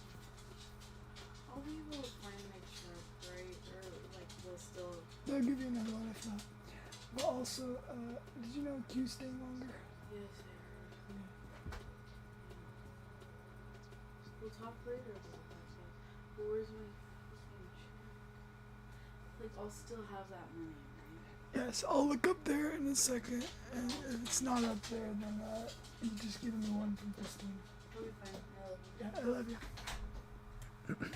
I'll be able to find my sharp, right? Or, like, we'll still... They'll give you another one if not. But also, did you know Q staying longer? Yes, I heard. We'll talk later about that stuff. But where's my check? Like, I'll still have that money, right? Yes, I'll look up there in a second. And if it's not up there, then you just give me one from Christine. I'll be fine. I love you. Yeah, I love you.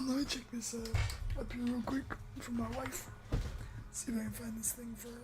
Let me check this up here real quick for my wife. See if I can find this thing for her.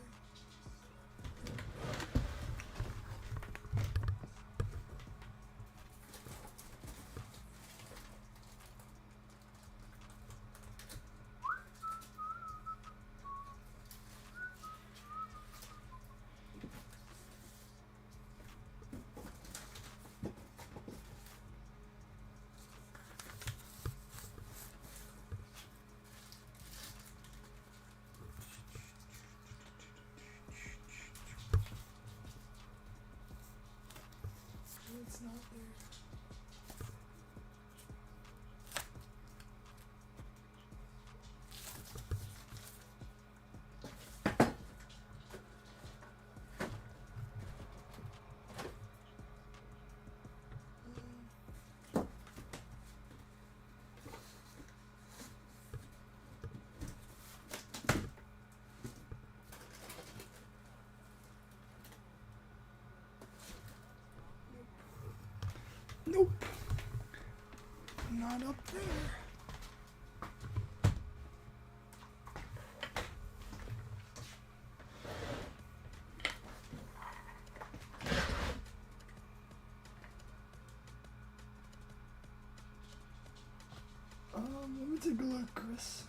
not up there. Let me take a look, Chris.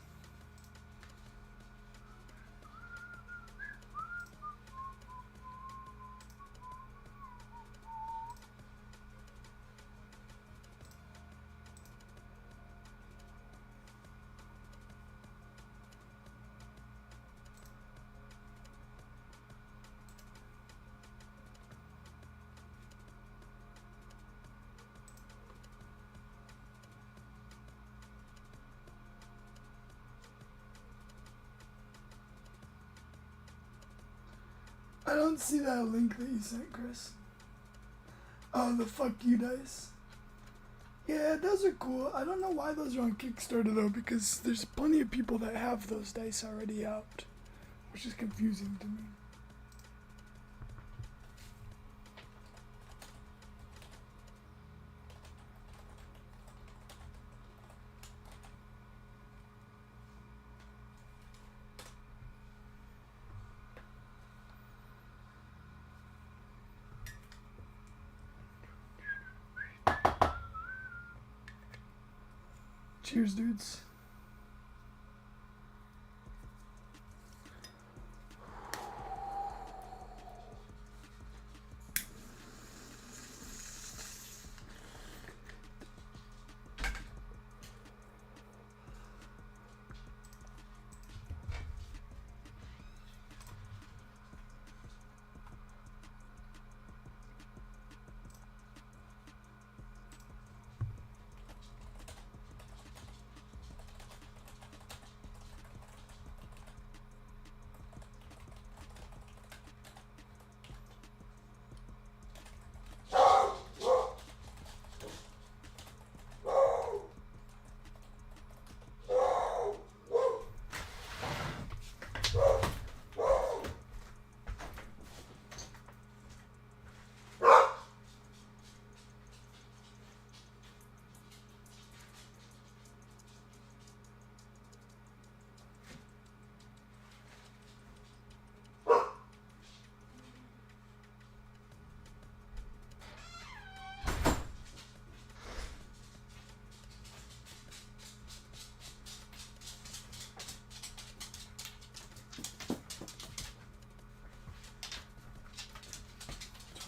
I don't see that link that you sent, Chris. Oh, the fuck you dice. Yeah, those are cool. I don't know why those are on Kickstarter though, because there's plenty of people that have those dice already out, which is confusing to me. Cheers, dudes.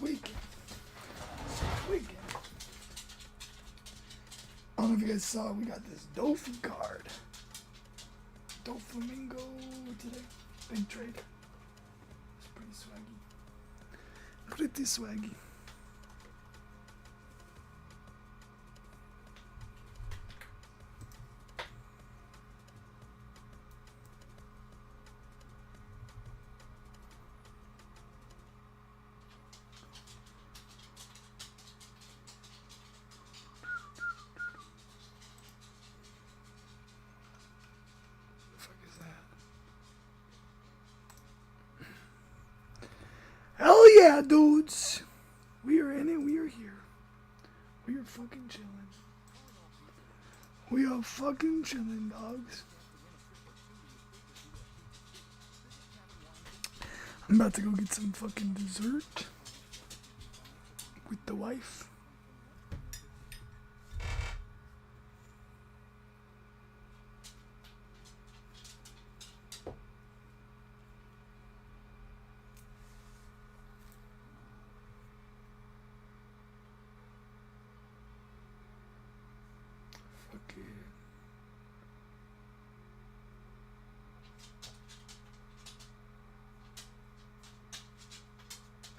Weekend. I don't know if you guys saw, we got this Dofi card. Doflamingo today. Big trade. It's pretty swaggy. Pretty swaggy. Hell yeah, dudes. We are in it. We are here. We are fucking chilling. We are fucking chilling, dogs. I'm about to go get some fucking dessert with the wife.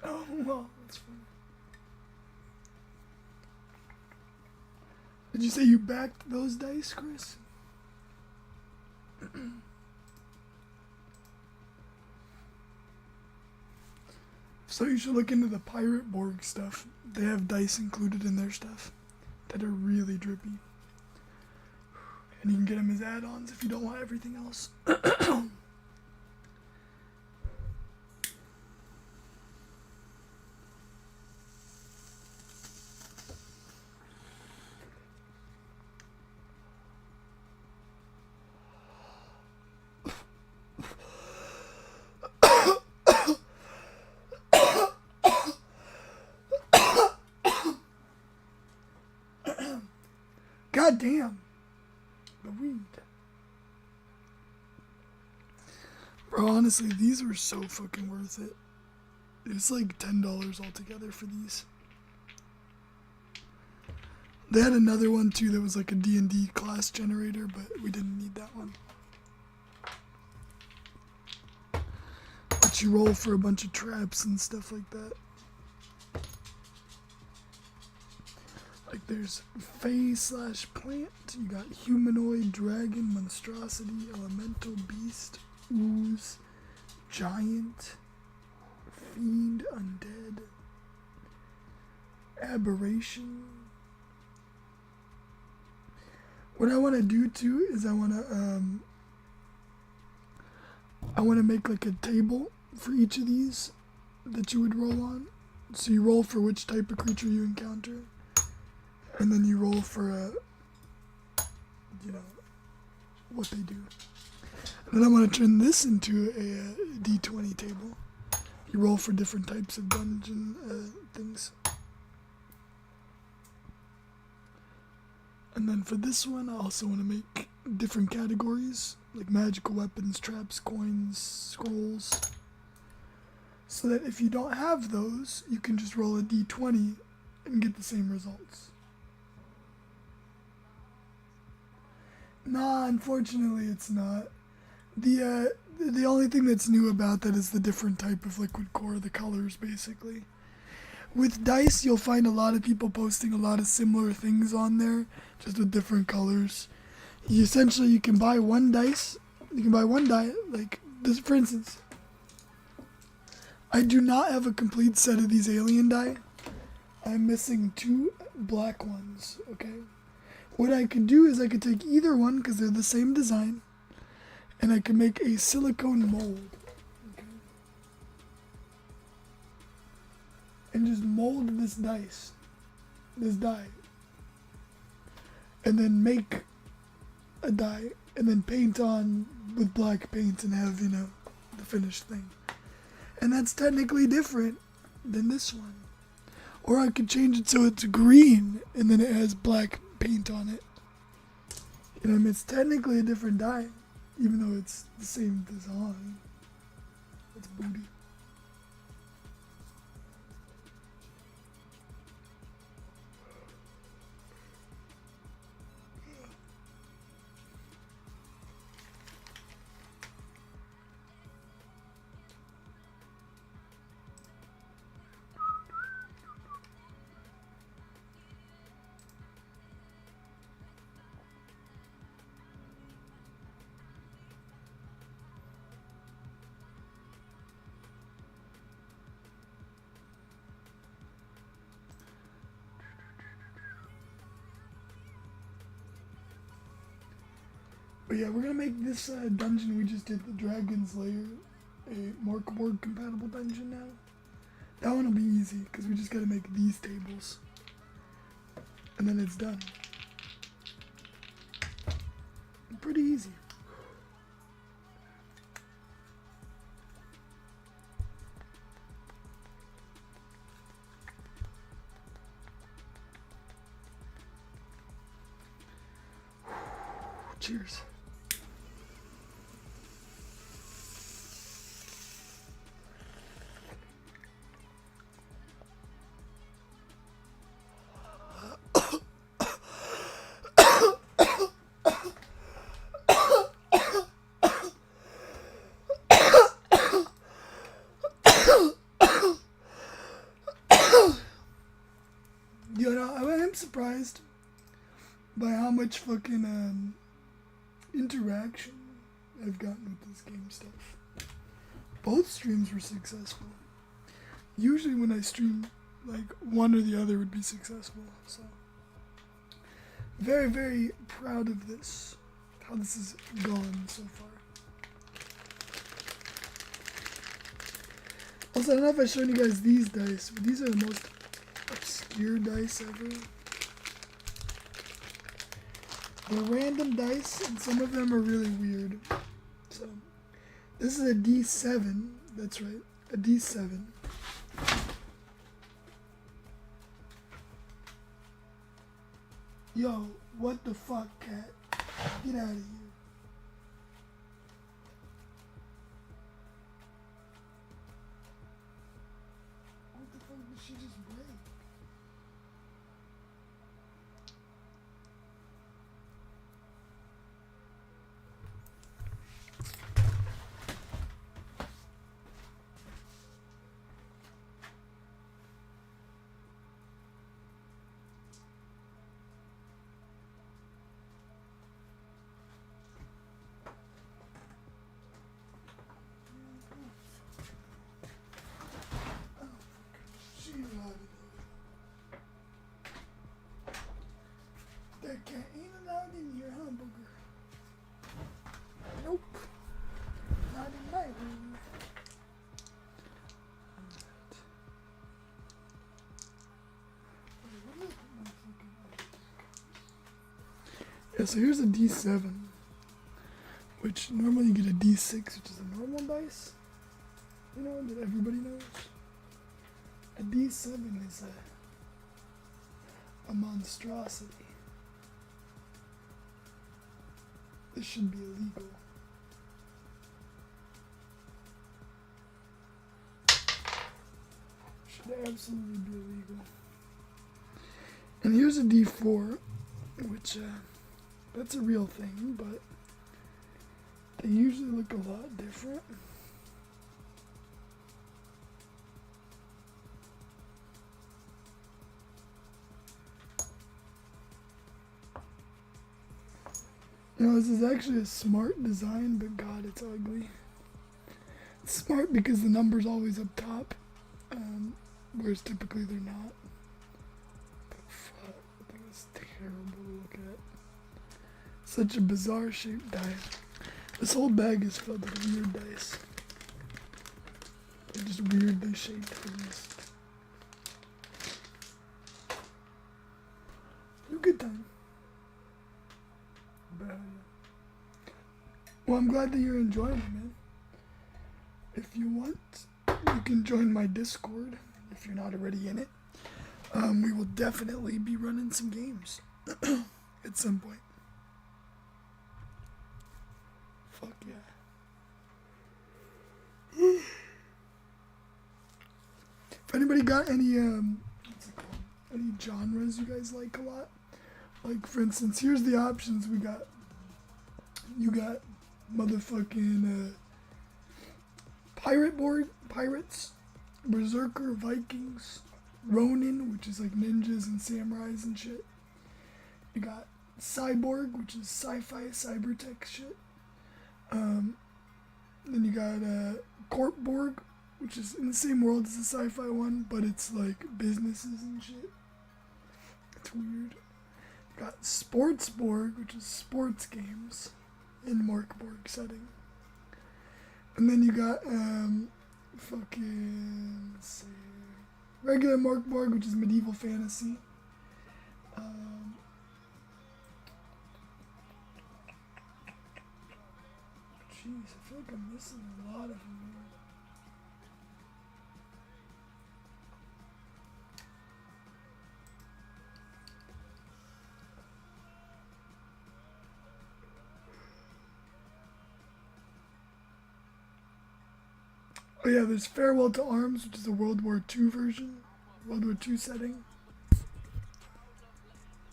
Oh, well, that's funny. Did you say you backed those dice, Chris? So you should look into the Pirate Borg stuff. They have dice included in their stuff that are really drippy. And you can get them as add-ons if you don't want everything else. God damn. The weed. Bro, honestly, these were so fucking worth it. It was like $10 altogether for these. They had another one too that was like a D&D class generator, but we didn't need that one. But you roll for a bunch of traps and stuff like that. Like there's Fae/plant, you got humanoid, dragon, monstrosity, elemental, beast, ooze, giant, fiend, undead, aberration. What I want to do too is I want to make like a table for each of these that you would roll on. So you roll for which type of creature you encounter, and then you roll for what they do. And then I want to turn this into a D20 table. You roll for different types of dungeon things. And then for this one, I also want to make different categories, like magical weapons, traps, coins, scrolls. So that if you don't have those, you can just roll a D20 and get the same results. Nah, unfortunately it's not. The only thing that's new about that is the different type of liquid core, the colors basically. With dice, you'll find a lot of people posting a lot of similar things on there, just with different colors. You can buy one dice. You can buy one die, like this, for instance. I do not have a complete set of these alien die. I'm missing 2 black ones, okay? What I could do is I could take either one, because they're the same design, and I can make a silicone mold. And just mold this die, and then make a die, and then paint on with black paint and have, the finished thing. And that's technically different than this one. Or I could change it so it's green, and then it has black paint on it. It's technically a different die, even though it's the same design. It's booty. But yeah, we're gonna make this dungeon we just did, the Dragon's Lair, a Markborg compatible dungeon now. That one will be easy, because we just gotta make these tables. And then it's done. Pretty easy. Cheers. I am surprised by how much fucking interaction I've gotten with this game stuff. Both streams were successful. Usually when I stream, like, one or the other would be successful, so very, very proud of this, how this has gone so far. Also, I don't know if I've shown you guys these dice, but these are the most obscure dice ever. They're random dice, and some of them are really weird. So, this is a D7, that's right, a D7. Yo, what the fuck, cat? Get out of here. What the fuck did she just break? She's out of there. That cat ain't allowed in your hamburger. Nope. Not in my room. Yeah, so here's a D7, which normally you get a D6, which is a normal dice, you know, that everybody knows. A D7 is a monstrosity. This should be illegal. Should absolutely be illegal. And here's a D4, which, that's a real thing, but they usually look a lot different. You know, this is actually a smart design, but God, it's ugly. It's smart because the number's always up top, whereas typically they're not. But fuck, I think it's terrible to look at. Such a bizarre shaped die. This whole bag is filled with weird dice. They're just weirdly shaped things. You good time. Well, I'm glad that you're enjoying it, man. If you want, you can join my Discord if you're not already in it. We will definitely be running some games at some point. Fuck yeah. If anybody got any what's it called? Any genres you guys like a lot? Like, for instance, here's the options we got. You got motherfucking pirates, berserker, Vikings, Ronin, which is like ninjas and samurais and shit. You got cyborg, which is sci-fi cybertech shit. Then you got Corpborg, which is in the same world as the sci-fi one, but it's like businesses and shit. It's weird. You got Sportsborg, which is sports games in Morkborg setting. And then you got fucking, let's see, regular Morkborg, which is medieval fantasy. Jeez, I feel like I'm missing a lot of them here. Oh yeah, there's Farewell to Arms, which is a World War II version. World War II setting.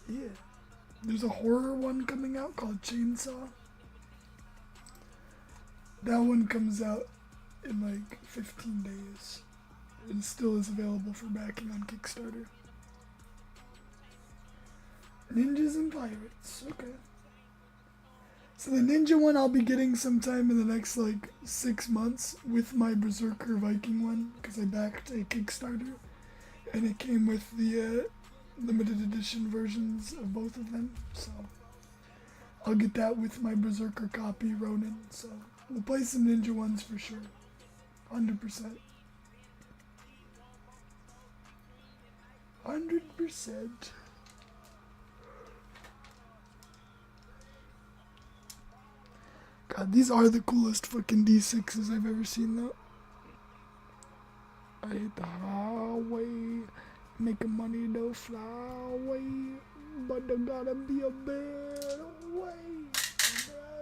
Yeah. There's a horror one coming out called Chainsaw. That one comes out in like 15 days. And still is available for backing on Kickstarter. Ninjas and Pirates. Okay. So the ninja one I'll be getting sometime in the next like 6 months with my Berserker Viking one, because I backed a Kickstarter and it came with the limited edition versions of both of them. So I'll get that with my Berserker copy, Ronin. So we'll play some ninja ones for sure. 100%. 100%. God, these are the coolest fucking D6s I've ever seen though. I hit the highway, making money, no fly away. but there gotta be a better way. A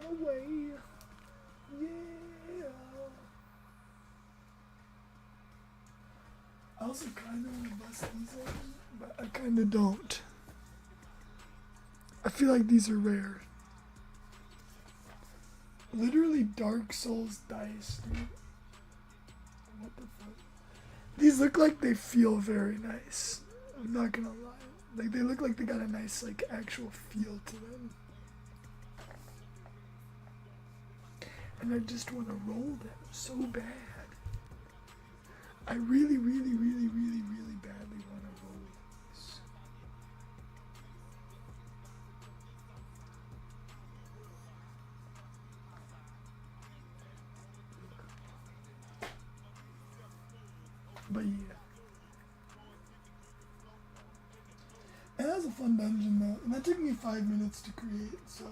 better way. Yeah. I also kind of want to bust these open, but I kind of don't. I feel like these are rare. Literally Dark Souls dice, dude. What the fuck? These look like they feel very nice. I'm not gonna lie. Like, they look like they got a nice, like, actual feel to them. And I just want to roll them so bad. I really, really, really, really, really badly want to roll these. But yeah. And that was a fun dungeon though. And that took me 5 minutes to create, so.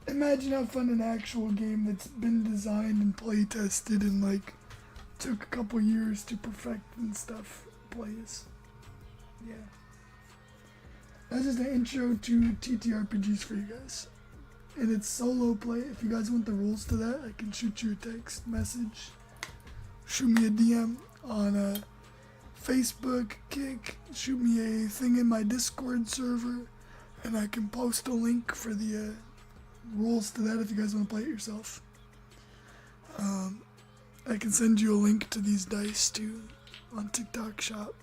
Imagine how fun an actual game that's been designed and play tested and like took a couple years to perfect and stuff plays. Yeah. That's just an intro to TTRPGs for you guys. And it's solo play. If you guys want the rules to that, I can shoot you a text message. Shoot me a DM on Facebook, Kick. Shoot me a thing in my Discord server. And I can post a link for the rules to that if you guys want to play it yourself. I can send you a link to these dice too on TikTok Shop.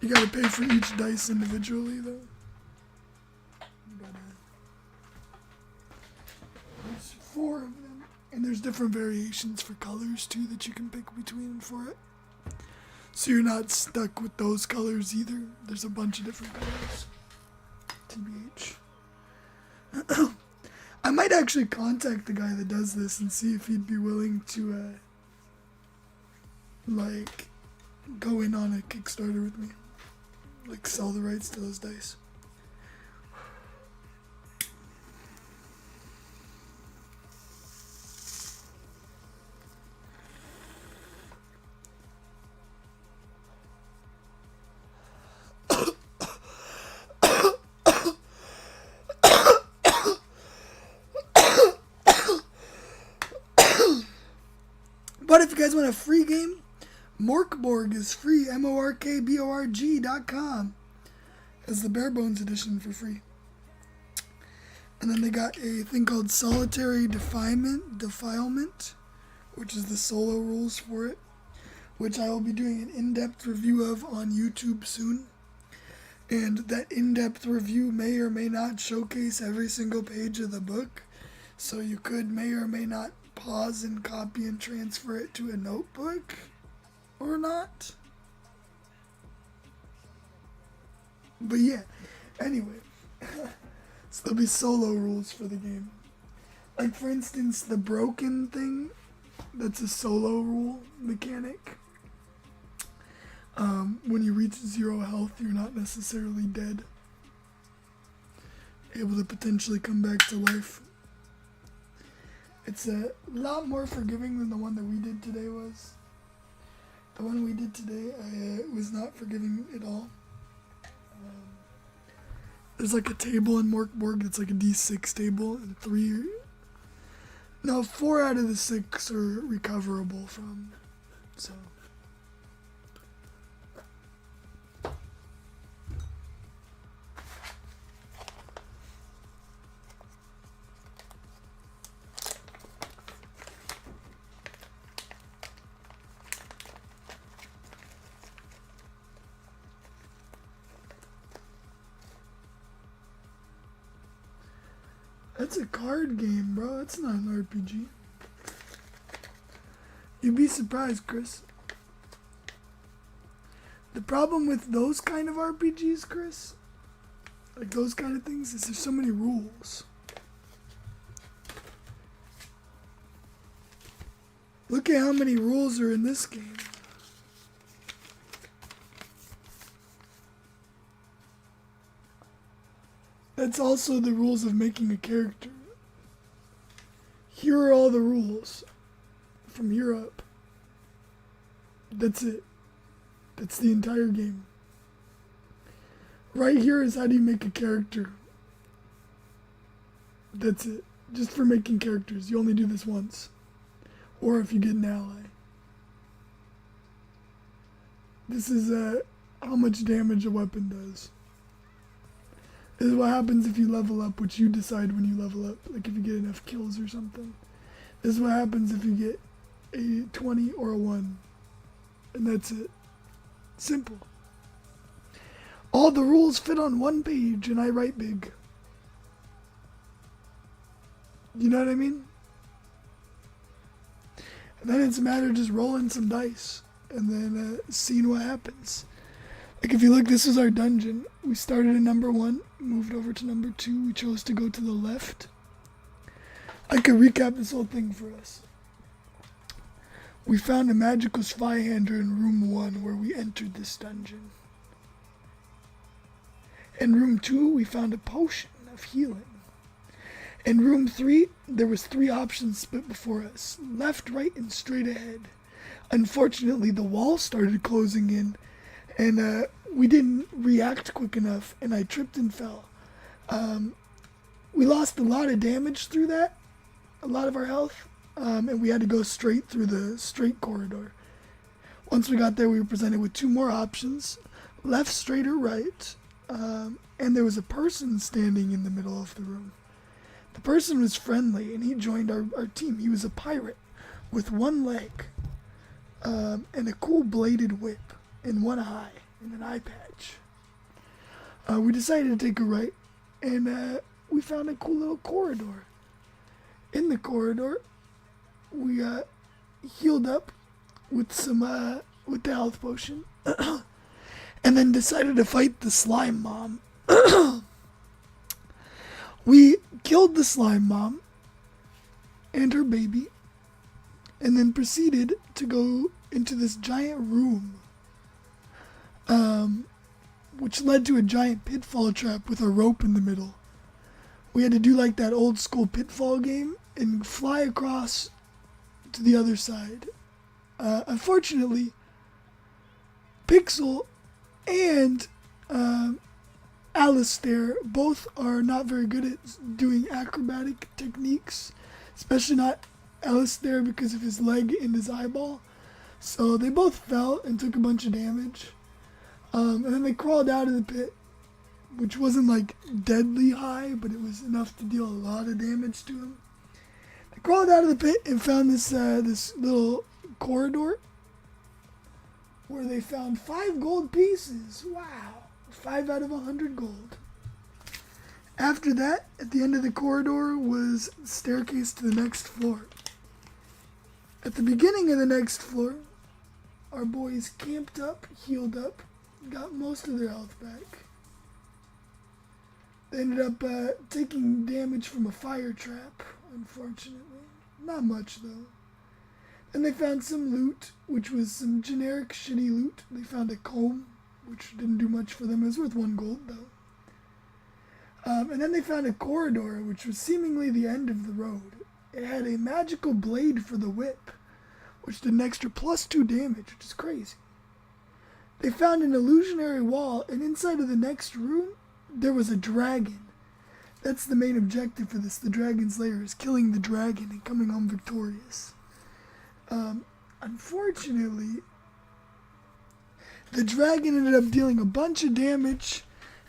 You gotta pay for each dice individually though. But, there's 4 of them, and there's different variations for colors too that you can pick between for it. So you're not stuck with those colors either. There's a bunch of different colors. TBH. I might actually contact the guy that does this and see if he'd be willing to, like, go in on a Kickstarter with me. Like, sell the rights to those dice. But if you guys want a free game, Morkborg is free. MORKBORG.com as the bare bones edition for free. And then they got a thing called Solitary Defilement, which is the solo rules for it, which I will be doing an in-depth review of on YouTube soon. And that in-depth review may or may not showcase every single page of the book, so you may or may not pause and copy and transfer it to a notebook or not. But yeah, anyway. So there'll be solo rules for the game. Like, for instance, the broken thing, that's a solo rule mechanic. When you reach 0 health, you're not necessarily dead. Able to potentially come back to life. It's a lot more forgiving than the one that we did today was. The one we did today, I was not forgiving at all. There's like a table in Morkborg that's like a D6 table, and 4 out of the 6 are recoverable from. So. That's a card game, bro. It's not an RPG. You'd be surprised, Chris. The problem with those kind of RPGs, Chris, like those kind of things, is there's so many rules. Look at how many rules are in this game. That's also the rules of making a character. Here are all the rules from here up. That's it. That's the entire game. Right here is how do you make a character. That's it. Just for making characters. You only do this once. Or if you get an ally. This is how much damage a weapon does. This is what happens if you level up, which you decide when you level up. Like if you get enough kills or something. This is what happens if you get a 20 or a 1. And that's it. Simple. All the rules fit on one page and I write big. You know what I mean? And then it's a matter of just rolling some dice and then seeing what happens. Like if you look, this is our dungeon. We started at number 1, moved over to number 2. We chose to go to the left. I could recap this whole thing for us. We found a magical Zweihander in room 1 where we entered this dungeon. In room 2, we found a potion of healing. In room 3, there was 3 options split before us. Left, right, and straight ahead. Unfortunately, the wall started closing in, and we didn't react quick enough, and I tripped and fell. We lost a lot of damage through that, a lot of our health, and we had to go straight through the straight corridor. Once we got there, we were presented with 2 more options, left, straight, or right, and there was a person standing in the middle of the room. The person was friendly, and he joined our team. He was a pirate with 1 leg and a cool bladed whip and 1 eye and an eye patch. We decided to take a right, and we found a cool little corridor. In the corridor, we healed up with some with the health potion, and then decided to fight the slime mom. We killed the slime mom and her baby, and then proceeded to go into this giant room, which led to a giant pitfall trap with a rope in the middle. We had to do like that old school pitfall game and fly across to the other side. Unfortunately, Pixel and Alistair both are not very good at doing acrobatic techniques, especially not Alistair because of his leg and his eyeball. So they both fell and took a bunch of damage. And then they crawled out of the pit, which wasn't like deadly high, but it was enough to deal a lot of damage to him. They crawled out of the pit and found this this little corridor where they found 5 gold pieces. Wow. 5 out of 100 gold. After that, at the end of the corridor was the staircase to the next floor. At the beginning of the next floor, our boys camped up, healed up, got most of their health back. They ended up taking damage from a fire trap, unfortunately. Not much, though. Then they found some loot, which was some generic shitty loot. They found a comb, which didn't do much for them. It was worth 1 gold, though. And then they found a corridor, which was seemingly the end of the road. It had a magical blade for the whip, which did an extra +2 damage, which is crazy. They found an illusionary wall, and inside of the next room, there was a dragon. That's the main objective for this. The dragon's lair is killing the dragon and coming home victorious. Unfortunately, the dragon ended up dealing a bunch of damage.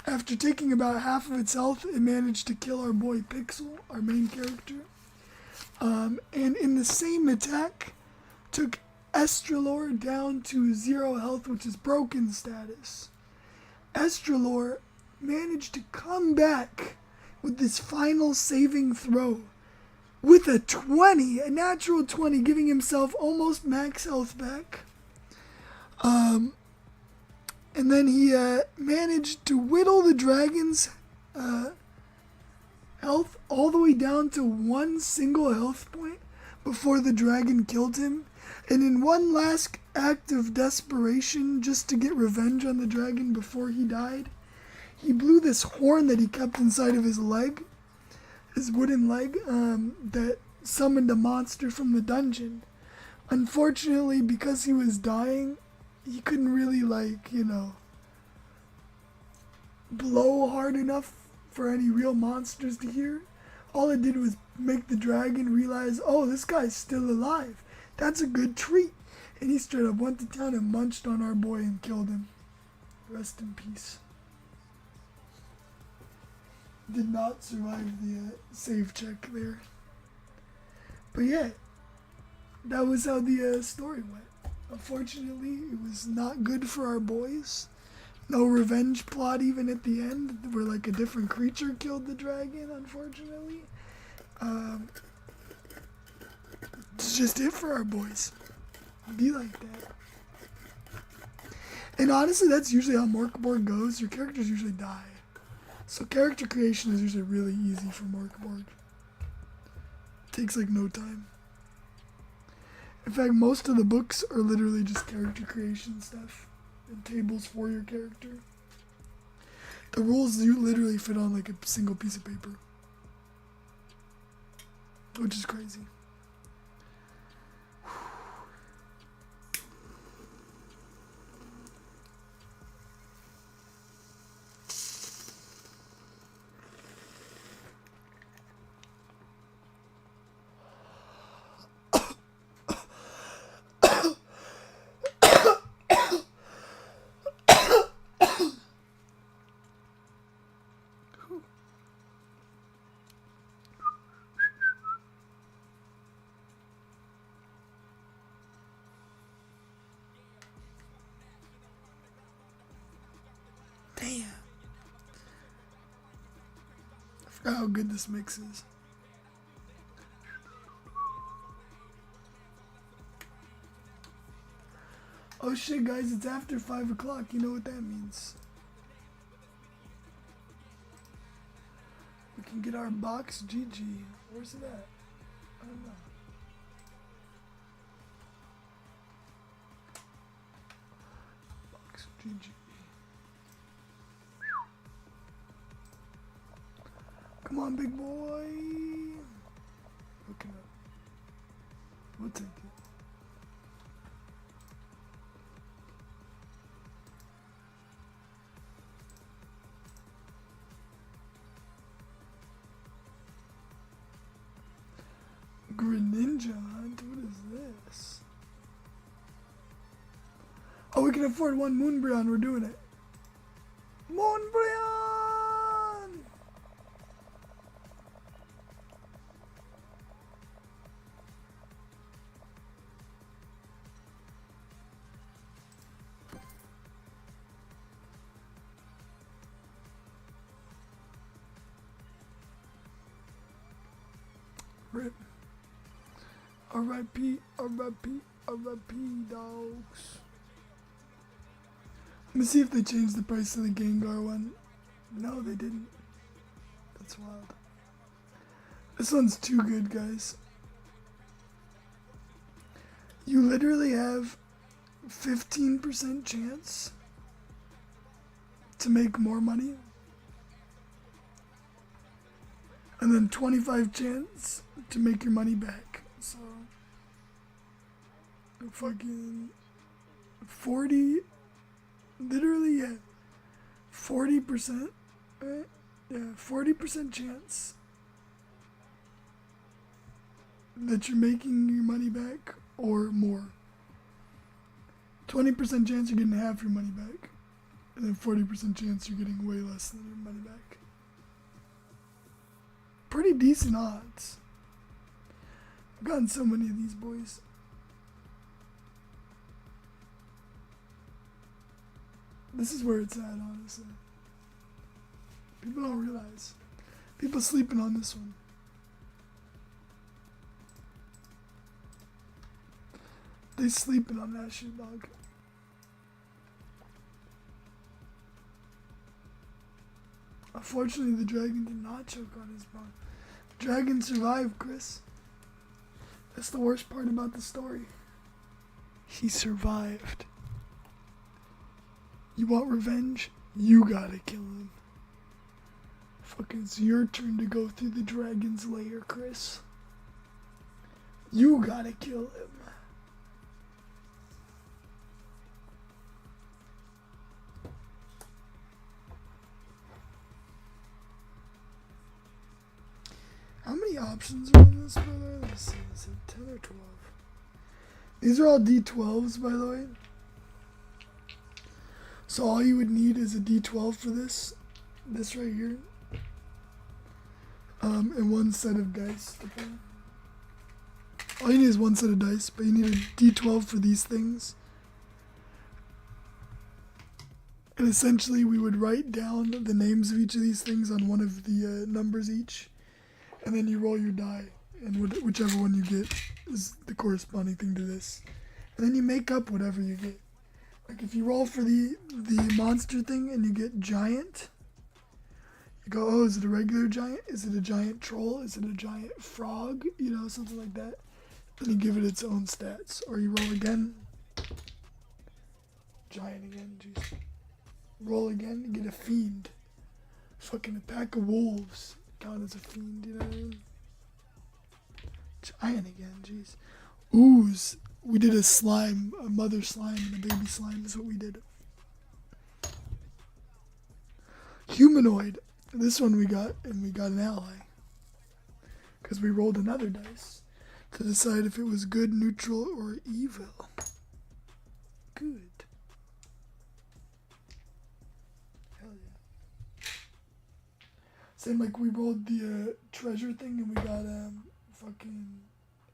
After taking about half of its health, it managed to kill our boy Pixel, our main character. And in the same attack, took Estrelor down to 0 health, which is broken status. Estrelor managed to come back with this final saving throw with a 20, a natural 20, giving himself almost max health back. And then he managed to whittle the dragon's health all the way down to 1 single health point before the dragon killed him. And in one last act of desperation, just to get revenge on the dragon before he died, he blew this horn that he kept inside of his leg, his wooden leg, that summoned a monster from the dungeon. Unfortunately, because he was dying, he couldn't really, like, you know, blow hard enough for any real monsters to hear. All it did was make the dragon realize, oh, this guy's still alive. That's a good treat. And he straight up went to town and munched on our boy and killed him. Rest in peace. Did not survive the save check there. But yeah, that was how the story went. Unfortunately, it was not good for our boys. No revenge plot even at the end, where like a different creature killed the dragon, unfortunately. It's just it for our boys. Be like that. And honestly, that's usually how Morkborg goes. Your characters usually die. So character creation is usually really easy for Morkborg. Takes like no time. In fact, most of the books are literally just character creation stuff and tables for your character. The rules you literally fit on like a single piece of paper, which is crazy. Damn. I forgot how good this mix is. Oh shit, guys, it's after 5 o'clock. You know what that means. We can get our box GG. Where's it at? I don't know. Box GG. Come on, big boy. Looking up. We'll take it. Greninja Hunt? What is this? Oh, we can afford one Moonbryon. We're doing it. Moonbryon! Rip. R.I.P. R.I.P. R.I.P. dogs. Let me see if they changed the price of the Gengar one. No, they didn't. That's wild. This one's too good, guys. You literally have 15% chance to make more money. And then 25 chance to make your money back. So, fucking 40, literally, yeah, 40%, right? Yeah, 40% chance that you're making your money back or more. 20% chance you're getting half your money back. And then 40% chance you're getting way less than your money back. Pretty decent odds. I've gotten so many of these boys. This is where it's at, honestly. People don't realize. People sleeping on this one. They sleeping on that shit, dog. Unfortunately, the dragon did not choke on his bone. Dragon survived, Chris. That's the worst part about the story. He survived. You want revenge? You gotta kill him. Fucking, it's your turn to go through the dragon's lair, Chris. You gotta kill him. options are on this, by the way? Let's see, is it 10 or 12? These are all D12s, by the way. So all you would need is a D12 for this right here. And one set of dice to play. All you need is one set of dice, but you need a D12 for these things. And essentially we would write down the names of each of these things on one of the numbers each. And then you roll your die. And whichever one you get is the corresponding thing to this. And then you make up whatever you get. Like if you roll for the monster thing and you get giant, you go, oh, is it a regular giant? Is it a giant troll? Is it a giant frog? You know, something like that. Then you give it its own stats. Or you roll again. Giant again, jeez. Roll again, you get a fiend. Fucking a pack of wolves count as a fiend, you know what I mean? Giant again, jeez. Ooze. We did a slime, a mother slime and a baby slime is what we did. Humanoid. This one we got, and we got an ally. Because we rolled another dice to decide if it was good, neutral, or evil. Good. Hell yeah. Same like we rolled the treasure thing and we got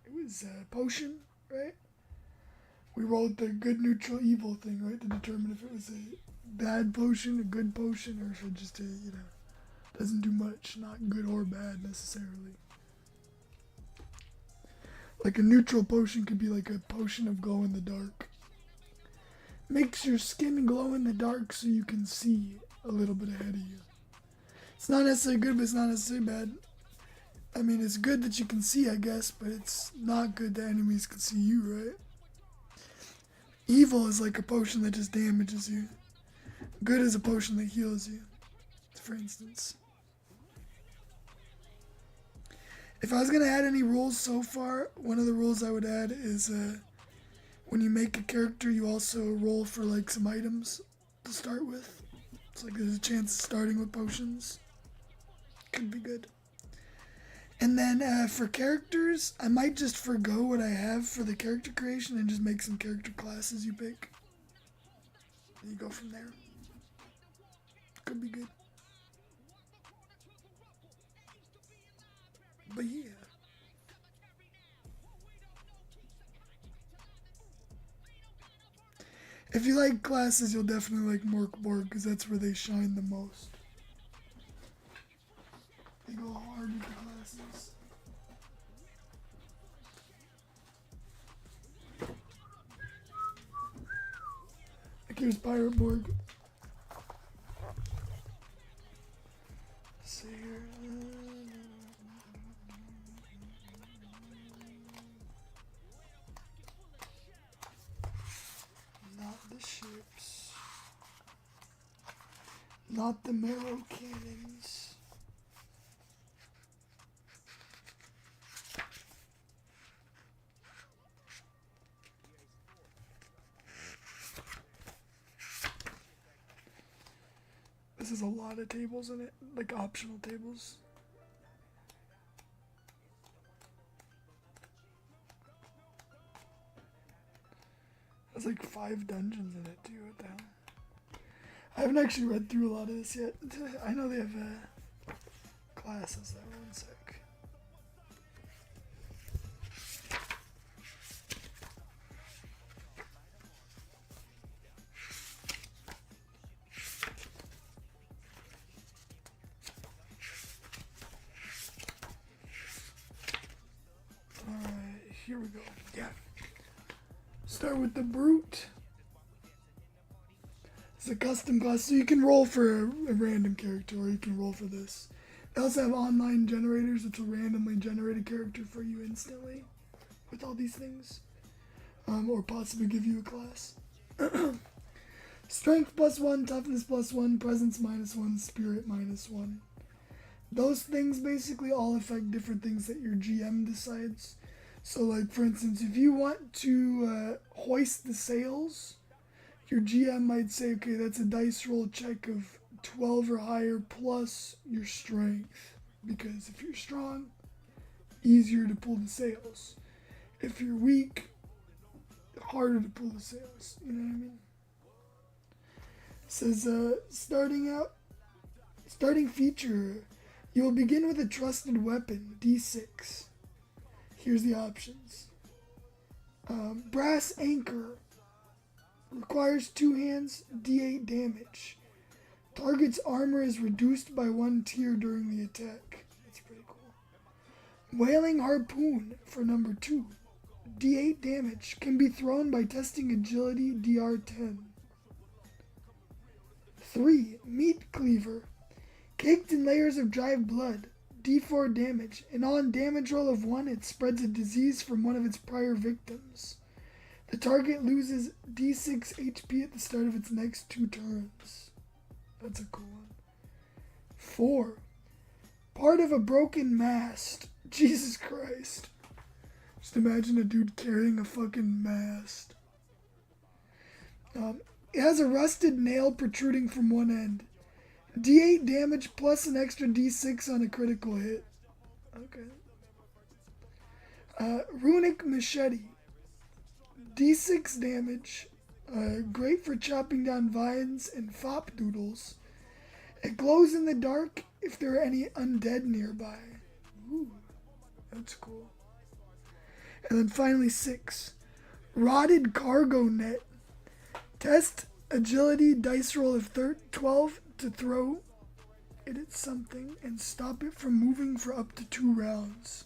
it was a potion, right? We rolled the good, neutral, evil thing, right, to determine if it was a bad potion, a good potion, or if it just, doesn't do much, not good or bad necessarily. Like a neutral potion could be like a potion of glow in the dark. Makes your skin glow in the dark so you can see a little bit ahead of you. It's not necessarily good, but it's not necessarily bad. I mean, it's good that you can see, I guess, but it's not good that enemies can see you, right? Evil is like a potion that just damages you. Good is a potion that heals you, for instance. If I was going to add any rules so far, one of the rules I would add is when you make a character, you also roll for like some items to start with. It's like there's a chance of starting with potions. Could be good. And then for characters, I might just forgo what I have for the character creation and just make some character classes you pick. And you go from there. Could be good. But yeah. If you like classes, you'll definitely like Morkborg because that's where they shine the most. They go hard with the classes. Like here's Pirate Borg. Let's see here. Not the ships. Not the marrow cannons. This is a lot of tables in it, like optional tables. There's like 5 dungeons in it too, what the hell? I haven't actually read through a lot of this yet. I know they have classes though, one sec. Here we go. Yeah. Start with the Brute. It's a custom class, so you can roll for a random character, or you can roll for this. They also have online generators, which will randomly generate a character for you instantly with all these things, or possibly give you a class. Strength +1, toughness +1, presence -1, spirit -1. Those things basically all affect different things that your GM decides. So like, for instance, if you want to hoist the sails, your GM might say, okay, that's a dice roll check of 12 or higher plus your strength. Because if you're strong, easier to pull the sails. If you're weak, harder to pull the sails. You know what I mean? It says, starting feature. You will begin with a trusted weapon, D6. Here's the options. Brass anchor. Requires 2 hands, D8 damage. Target's armor is reduced by 1 tier during the attack. That's pretty cool. Whaling harpoon for number 2. D8 damage. Can be thrown by testing agility DR10. 3. Meat cleaver. Caked in layers of dried blood. D4 damage. And on damage roll of 1, it spreads a disease from one of its prior victims. The target loses D6 HP at the start of its next 2 turns. That's a cool one. 4. Part of a broken mast. Jesus Christ. Just imagine a dude carrying a fucking mast. It has a rusted nail protruding from one end. D8 damage plus an extra D6 on a critical hit. Okay. Runic machete. D6 damage. Great for chopping down vines and fop doodles. It glows in the dark if there are any undead nearby. Ooh, that's cool. And then finally 6. Rotted cargo net. Test agility dice roll of 12 to throw it at something and stop it from moving for up to 2 rounds.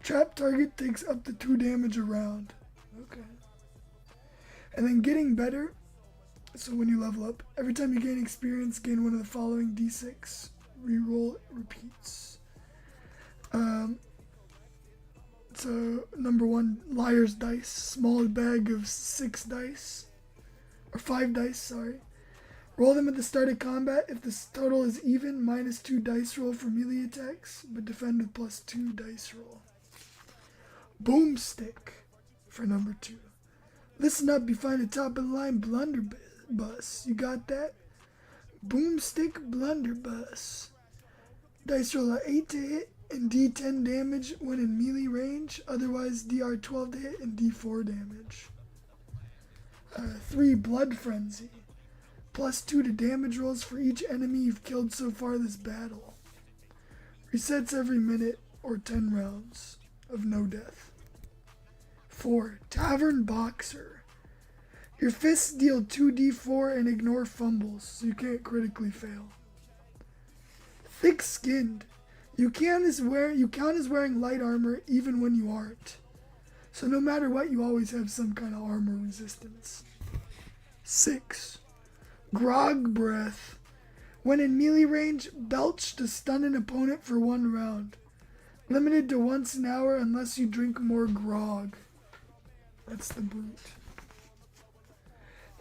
Trap target takes up to 2 damage a round. Okay. And then getting better. So when you level up, every time you gain experience, gain one of the following D6. Reroll repeats. So number 1, liar's dice. Small bag of 6 dice. Or 5 dice, sorry. Roll them at the start of combat. If the total is even, -2 dice roll for melee attacks, but defend with +2 dice roll. Boomstick for number 2. Listen up, you find a top of the line blunderbuss. You got that? Boomstick blunderbuss. Dice roll are 8 to hit and D10 damage when in melee range. Otherwise DR12 to hit and D4 damage. 3 blood frenzy. +2 to damage rolls for each enemy you've killed so far this battle. Resets every minute or 10 rounds of no death. 4. Tavern Boxer. Your fists deal 2d4 and ignore fumbles, so you can't critically fail. Thick-skinned. You count as wearing light armor even when you aren't. So no matter what, you always have some kind of armor resistance. 6. Grog Breath. When in melee range, belch to stun an opponent for 1 round. Limited to once an hour unless you drink more grog. That's the brute.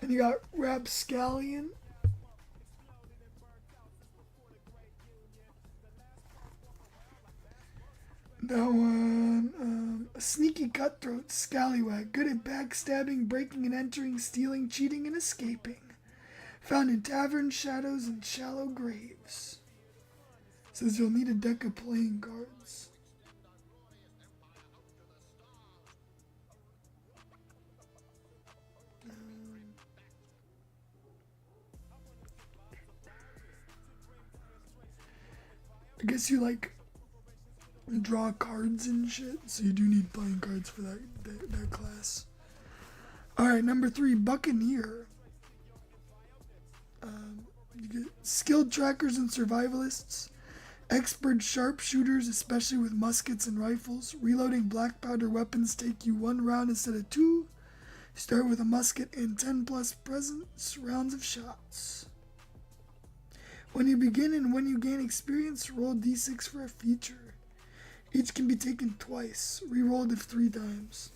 Then you got Rapscallion. That one, a sneaky cutthroat, scallywag, good at backstabbing, breaking and entering, stealing, cheating, and escaping. Found in taverns, shadows, and shallow graves. Says you'll need a deck of playing cards. I guess you like draw cards and shit, so you do need playing cards for that class. Alright, number 3, Buccaneer. You get skilled trackers and survivalists, expert sharpshooters, especially with muskets and rifles. Reloading black powder weapons take you 1 round instead of 2. Start with a musket and 10 plus presence rounds of shots. When you begin and when you gain experience, roll d6 for a feature. Each can be taken twice, rerolled if 3 times.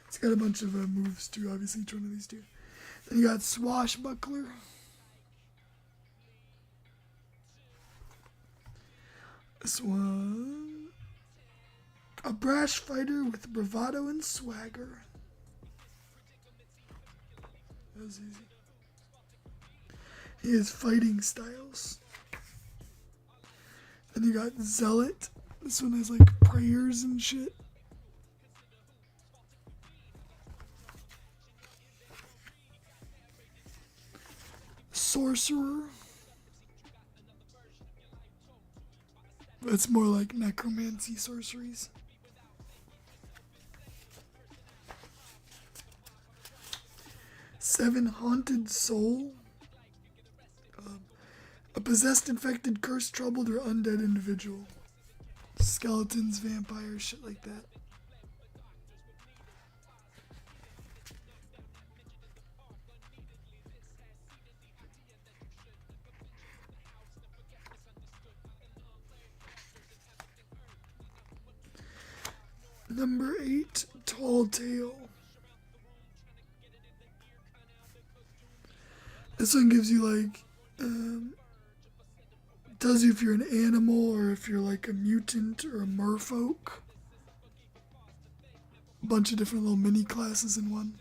It's got a bunch of moves too, obviously, each one of these two. Then you got Swashbuckler. This one. A brash fighter with bravado and swagger. That was easy. He has fighting styles. And you got Zealot. This one has like prayers and shit. Sorcerer. That's more like necromancy sorceries. Seven Haunted Soul. A possessed, infected, cursed, troubled, or undead individual. Skeletons, vampires, shit like that. Number 8, Tall Tale. This one gives you like, tells you if you're an animal or if you're like a mutant or a merfolk. A bunch of different little mini classes in one.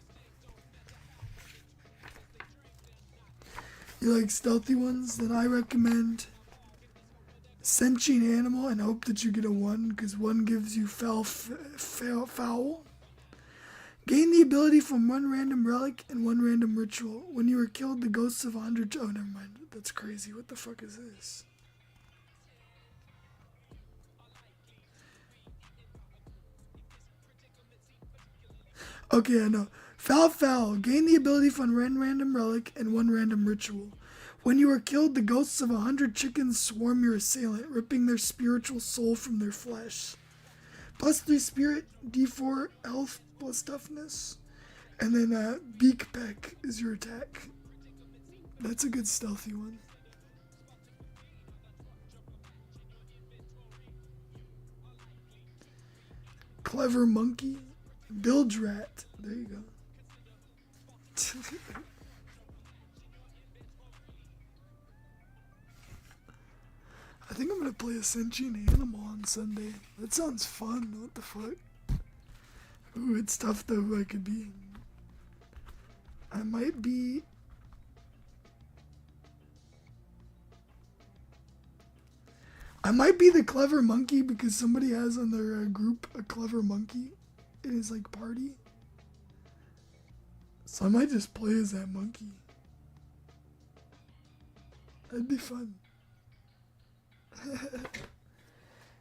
You like stealthy ones? Then I recommend Sentient Animal and hope that you get a 1, because 1 gives you foul. Gain the ability from 1 random relic and 1 random ritual. When you are killed, the ghosts of 100... Oh, never mind. That's crazy. What the fuck is this? Okay, I know. Foul. Gain the ability from 1 random relic and 1 random ritual. When you are killed, the ghosts of 100 chickens swarm your assailant, ripping their spiritual soul from their flesh. +3 spirit, D4 health plus toughness. And then beak peck is your attack. That's a good stealthy one. Clever monkey. Bilge rat. There you go. I think I'm gonna play a sentient animal on Sunday. That sounds fun. What the fuck? Ooh, it's tough though. I could be. I might be. I might be the clever monkey because somebody has on their group a clever monkey in his like party. So I might just play as that monkey. That'd be fun.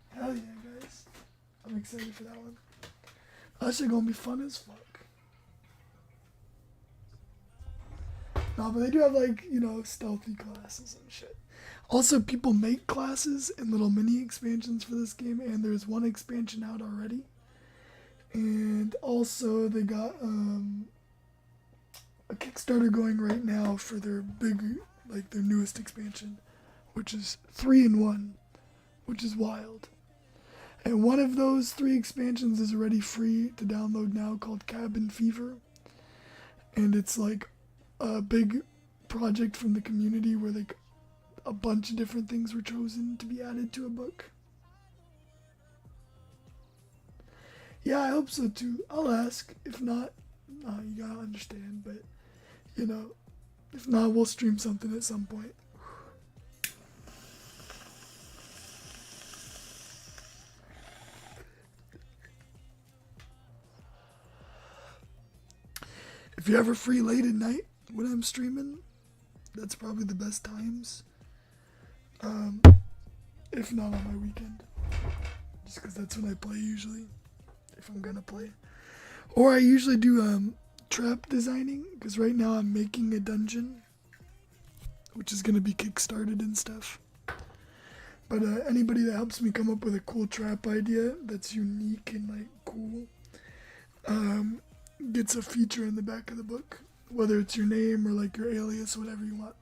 Hell yeah, guys. I'm excited for that one. That's actually gonna be fun as fuck. No, but they do have like, you know, stealthy classes and shit. Also, people make classes and little mini expansions for this game, and there's 1 expansion out already. And also they got a Kickstarter going right now for their big, like their newest expansion, which is 3-in-1, which is wild. And one of those 3 expansions is already free to download now, called Cabin Fever. And it's like a big project from the community where like a bunch of different things were chosen to be added to a book. Yeah, I hope so too. I'll ask. If not, you gotta understand. But, you know, if not, we'll stream something at some point. If you're ever free late at night when I'm streaming, that's probably the best times. If not on my weekend. Just because that's when I play usually. If I'm gonna play. Or I usually do trap designing, because right now I'm making a dungeon, which is gonna be kickstarted and stuff. But anybody that helps me come up with a cool trap idea that's unique and like cool, gets a feature in the back of the book, whether it's your name or like your alias, whatever you want.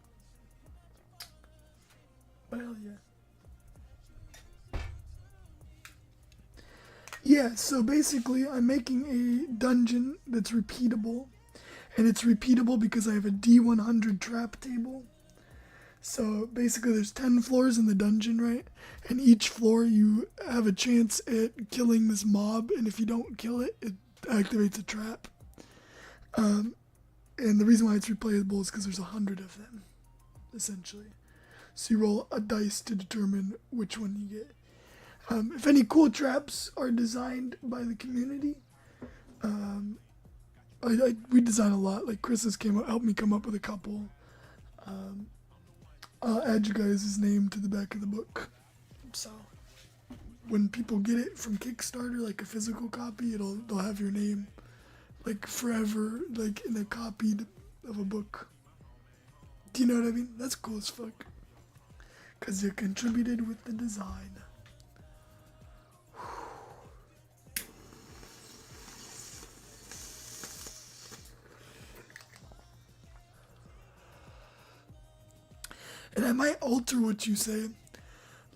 But hell yeah. Yeah, so basically I'm making a dungeon that's repeatable, and it's repeatable because I have a D100 trap table. So basically there's 10 floors in the dungeon, right? And each floor you have a chance at killing this mob, and if you don't kill it, it activates a trap. And the reason why it's replayable is because there's 100 of them, essentially. So you roll a dice to determine which one you get. If any cool traps are designed by the community, we design a lot. Like Chris has helped me come up with a couple. I'll add you guys' name to the back of the book. So when people get it from Kickstarter, like a physical copy, they'll have your name like forever, like in a copy of a book. Do you know what I mean? That's cool as fuck. Cause you contributed with the design. And I might alter what you say.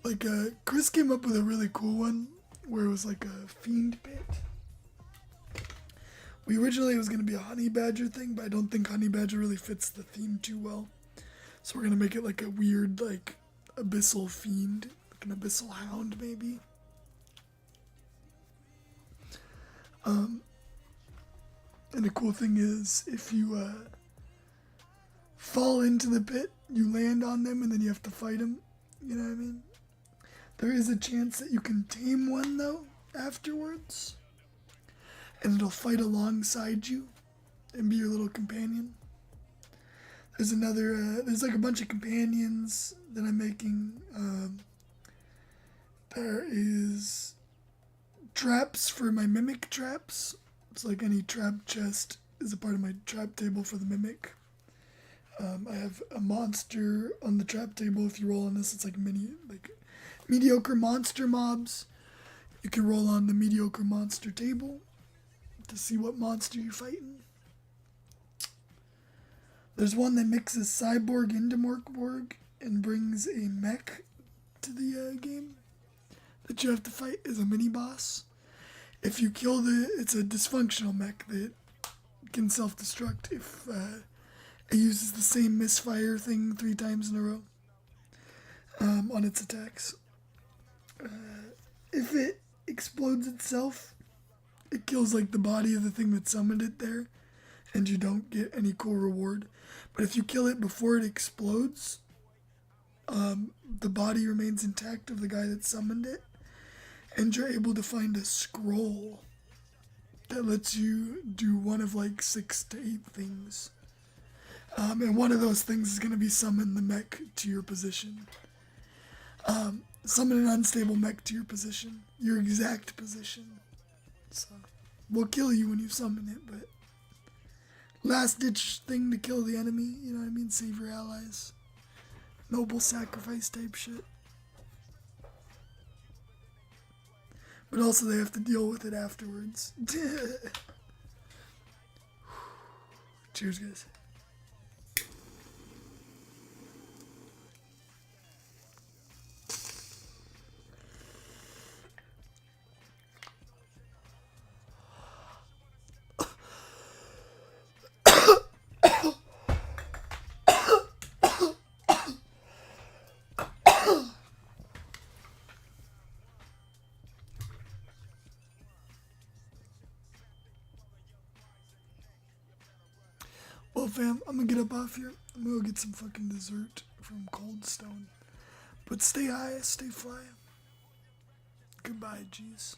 Like, Chris came up with a really cool one where it was like a fiend pit. It was going to be a honey badger thing, but I don't think honey badger really fits the theme too well. So we're going to make it like a weird, like, abyssal fiend. Like an abyssal hound, maybe. And the cool thing is, if you, fall into the pit, you land on them, and then you have to fight them. You know what I mean? There is a chance that you can tame one, though, afterwards. And it'll fight alongside you and be your little companion. There's there's like a bunch of companions that I'm making. There is traps for my mimic traps. It's like any trap chest is a part of my trap table for the mimic. I have a monster on the trap table. If you roll on this, it's like mediocre monster mobs. You can roll on the mediocre monster table to see what monster you're fighting. There's one that mixes cyborg into Morkborg and brings a mech to the game that you have to fight as a mini boss. If you kill it's a dysfunctional mech that can self-destruct if it uses the same misfire thing 3 times in a row on its attacks. If it explodes itself, it kills like the body of the thing that summoned it there, and you don't get any cool reward. But if you kill it before it explodes, the body remains intact of the guy that summoned it, and you're able to find a scroll that lets you do one of like 6 to 8 things. And one of those things is going to be summon the mech to your position. Summon an unstable mech to your position. Your exact position. So, we'll kill you when you summon it, but last ditch thing to kill the enemy, you know what I mean? Save your allies. Noble sacrifice type shit. But also they have to deal with it afterwards. Cheers, guys. Well, fam, I'm gonna get up off here. I'm gonna go get some fucking dessert from Cold Stone. But stay high, stay fly. Goodbye, G's.